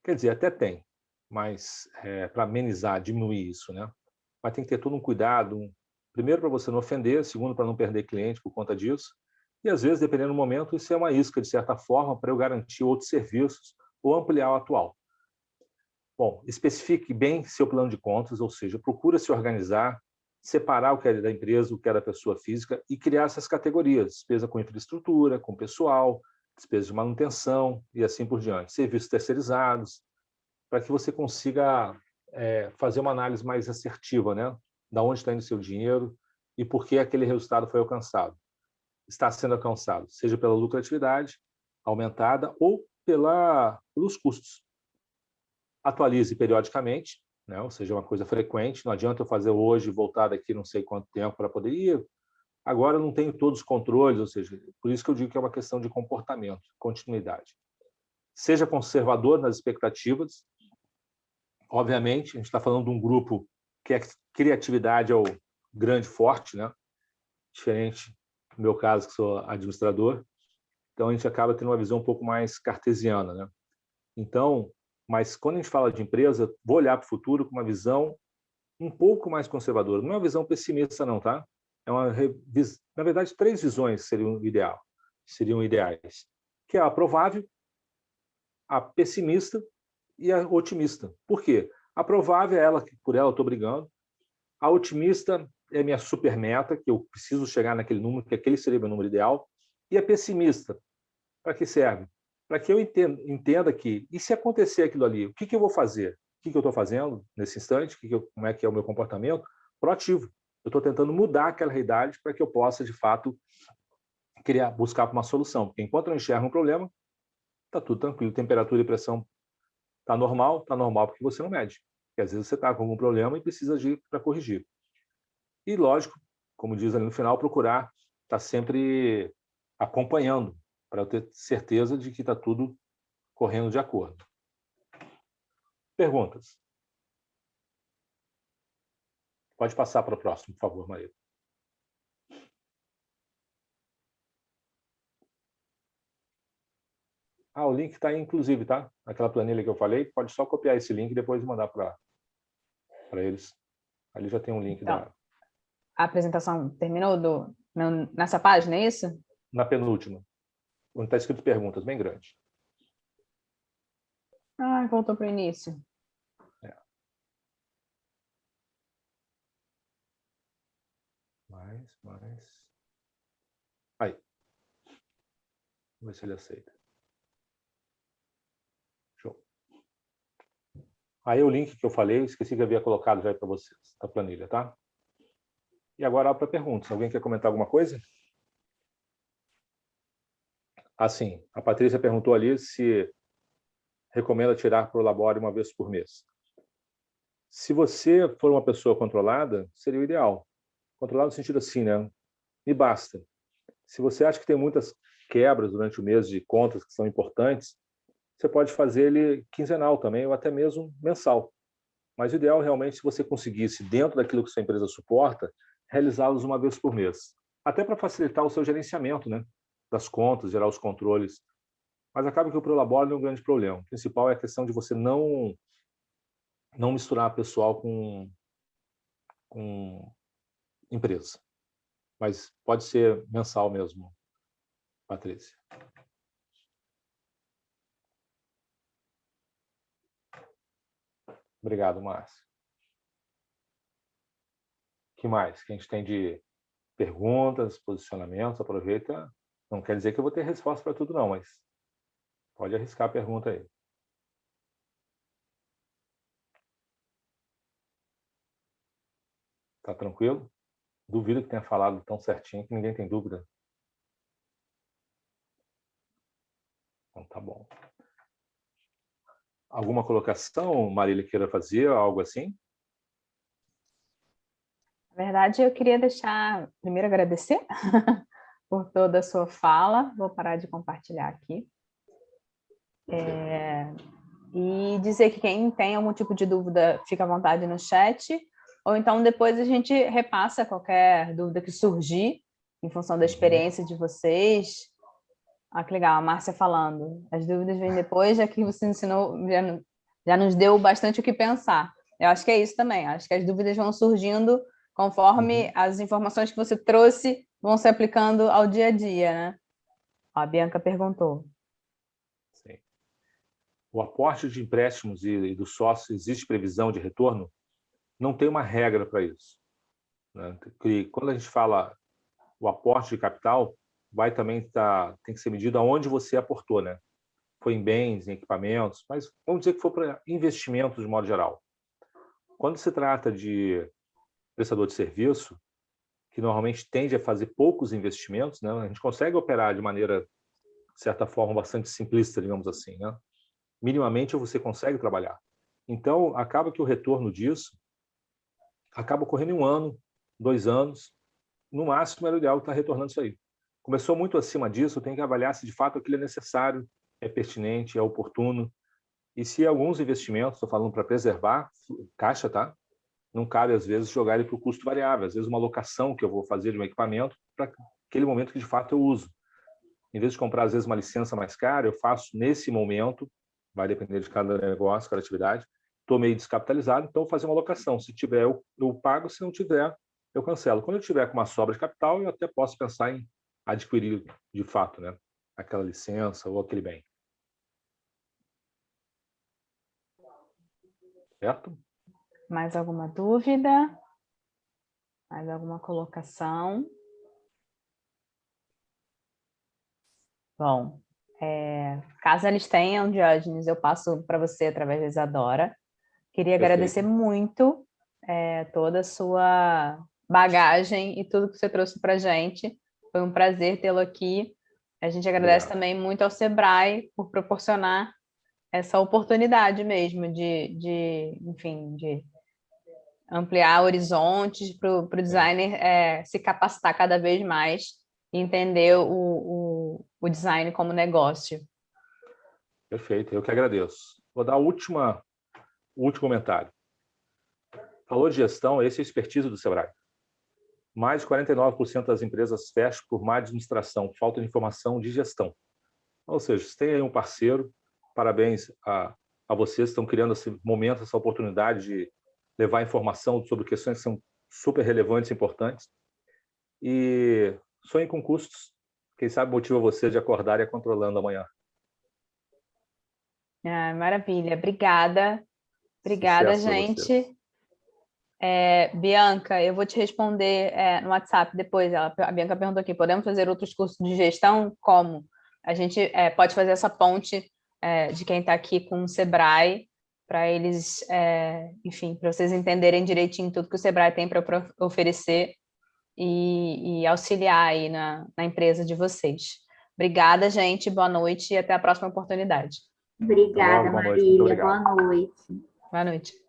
Quer dizer, até tem, mas para amenizar, diminuir isso, né? Mas tem que ter todo um cuidado, primeiro para você não ofender, segundo para não perder cliente por conta disso, e às vezes, dependendo do momento, isso é uma isca, de certa forma, para eu garantir outros serviços ou ampliar o atual. Bom, especifique bem seu plano de contas, ou seja, procura se organizar, separar o que é da empresa, o que é da pessoa física e criar essas categorias, despesa com infraestrutura, com pessoal, despesa de manutenção e assim por diante, serviços terceirizados, para que você consiga fazer uma análise mais assertiva, né, da onde está indo o seu dinheiro e por que aquele resultado foi alcançado. Está sendo alcançado, seja pela lucratividade aumentada ou pelos custos. Atualize periodicamente, né? Ou seja, uma coisa frequente. Não adianta eu fazer hoje e voltar daqui não sei quanto tempo para poder ir. Agora eu não tenho todos os controles, ou seja, por isso que eu digo que é uma questão de comportamento, continuidade. Seja conservador nas expectativas. Obviamente, a gente está falando de um grupo que a criatividade é o grande forte, né? Diferente do meu caso, que sou administrador. Então, a gente acaba tendo uma visão um pouco mais cartesiana, né? Então, mas quando a gente fala de empresa, vou olhar para o futuro com uma visão um pouco mais conservadora. Não é uma visão pessimista, não, tá? É na verdade, 3 visões seriam ideais, que é a provável, a pessimista e a otimista. Por quê? A provável é ela, que por ela eu estou brigando. A otimista é minha super meta, que eu preciso chegar naquele número, que aquele seria meu número ideal. E a pessimista, para que serve? Para que eu entenda que, e se acontecer aquilo ali, o que eu vou fazer? O que eu estou fazendo nesse instante? Como é que é o meu comportamento? Proativo. Eu estou tentando mudar aquela realidade para que eu possa, de fato, buscar uma solução. Porque enquanto eu enxergo um problema, está tudo tranquilo. Temperatura e pressão está normal porque você não mede. Porque às vezes você está com algum problema e precisa agir para corrigir. E, lógico, como diz ali no final, procurar estar sempre acompanhando, para eu ter certeza de que está tudo correndo de acordo. Perguntas? Pode passar para o próximo, por favor, Maria. O link está aí, inclusive, tá? Aquela planilha que eu falei, pode só copiar esse link e depois mandar para eles. Ali já tem um link então, a apresentação terminou nessa página, é isso? Na penúltima, onde está escrito perguntas, bem grande. Voltou para o início. Mais. Aí. Vamos ver se ele aceita. Show. Aí o link que eu falei, esqueci que eu havia colocado já para vocês, a planilha, tá? E agora para perguntas. Alguém quer comentar alguma coisa? Sim. A Patrícia perguntou ali se recomenda tirar para o labore uma vez por mês. Se você for uma pessoa controlada, seria o ideal. Controlado no sentido assim, né? Me basta. Se você acha que tem muitas quebras durante o mês de contas que são importantes, você pode fazer ele quinzenal também, ou até mesmo mensal. Mas o ideal realmente, se você conseguisse, dentro daquilo que sua empresa suporta, realizá-los uma vez por mês. Até para facilitar o seu gerenciamento, né? Das contas, gerar os controles. Mas acaba que o Prolabore não é um grande problema. O principal é a questão de você não misturar pessoal com empresa. Mas pode ser mensal mesmo, Patrícia. Obrigado, Márcio. O que mais que a gente tem de perguntas, posicionamentos? Aproveita. Não quer dizer que eu vou ter resposta para tudo, não, mas pode arriscar a pergunta aí. Tá tranquilo? Duvido que tenha falado tão certinho que ninguém tem dúvida. Então tá bom. Alguma colocação, Marília, queira fazer, algo assim? Na verdade, eu queria primeiro agradecer por toda a sua fala. Vou parar de compartilhar aqui. E dizer que quem tem algum tipo de dúvida, fica à vontade no chat, ou então depois a gente repassa qualquer dúvida que surgir, em função da experiência de vocês. Que legal, a Márcia falando. As dúvidas vêm depois, já que você ensinou, já nos deu bastante o que pensar. Eu acho que é isso também, acho que as dúvidas vão surgindo conforme as informações que você trouxe vão se aplicando ao dia a dia, né? A Bianca perguntou. Sim. O aporte de empréstimos e do sócio, existe previsão de retorno? Não tem uma regra para isso, né? Quando a gente fala o aporte de capital, tem que ser medido aonde você aportou, né? Foi em bens, em equipamentos, mas vamos dizer que foi para investimentos de modo geral. Quando se trata de prestador de serviço, que normalmente tende a fazer poucos investimentos, né? A gente consegue operar de maneira, de certa forma, bastante simplista, digamos assim, né? Minimamente você consegue trabalhar. Então, acaba que o retorno disso acaba ocorrendo em 1 ano, 2 anos, no máximo era o ideal estar retornando isso aí. Começou muito acima disso, tem que avaliar se de fato aquilo é necessário, é pertinente, é oportuno. E se alguns investimentos, estou falando para preservar caixa, tá? Não cabe, às vezes, jogar ele para o custo variável. Às vezes, uma locação que eu vou fazer de um equipamento para aquele momento que, de fato, eu uso. Em vez de comprar, às vezes, uma licença mais cara, eu faço nesse momento, vai depender de cada negócio, cada atividade, estou meio descapitalizado, então vou fazer uma locação. Se tiver, eu pago, se não tiver, eu cancelo. Quando eu tiver com uma sobra de capital, eu até posso pensar em adquirir, de fato, né, aquela licença ou aquele bem. Certo? Mais alguma dúvida? Mais alguma colocação? Bom, caso eles tenham, Diógenes, eu passo para você através da Isadora. Queria agradecer Perfeito. muito toda a sua bagagem e tudo que você trouxe para a gente. Foi um prazer tê-lo aqui. A gente agradece Obrigado. também muito ao Sebrae por proporcionar essa oportunidade mesmo enfim, de ampliar horizontes para o designer se capacitar cada vez mais e entender o design como negócio. Perfeito, eu que agradeço. Vou dar o último comentário. Falou de gestão, esse é o expertise do Sebrae. Mais de 49% das empresas fecham por má administração, falta de informação de gestão. Ou seja, você tem aí um parceiro, parabéns a vocês que estão criando esse momento, essa oportunidade de levar informação sobre questões que são super relevantes e importantes. E sonhem com custos. Quem sabe motiva você de acordar e ir controlando amanhã. Maravilha, obrigada. Obrigada, Sucesso para gente. vocês. Bianca, eu vou te responder no WhatsApp depois. A Bianca perguntou aqui, podemos fazer outros cursos de gestão? Como? A gente pode fazer essa ponte de quem está aqui com o Sebrae, para eles, enfim, para vocês entenderem direitinho tudo que o Sebrae tem para oferecer e auxiliar aí na empresa de vocês. Obrigada, gente, boa noite e até a próxima oportunidade. Até logo, Obrigada, boa noite, muito Marília. Boa obrigado. noite. Boa noite.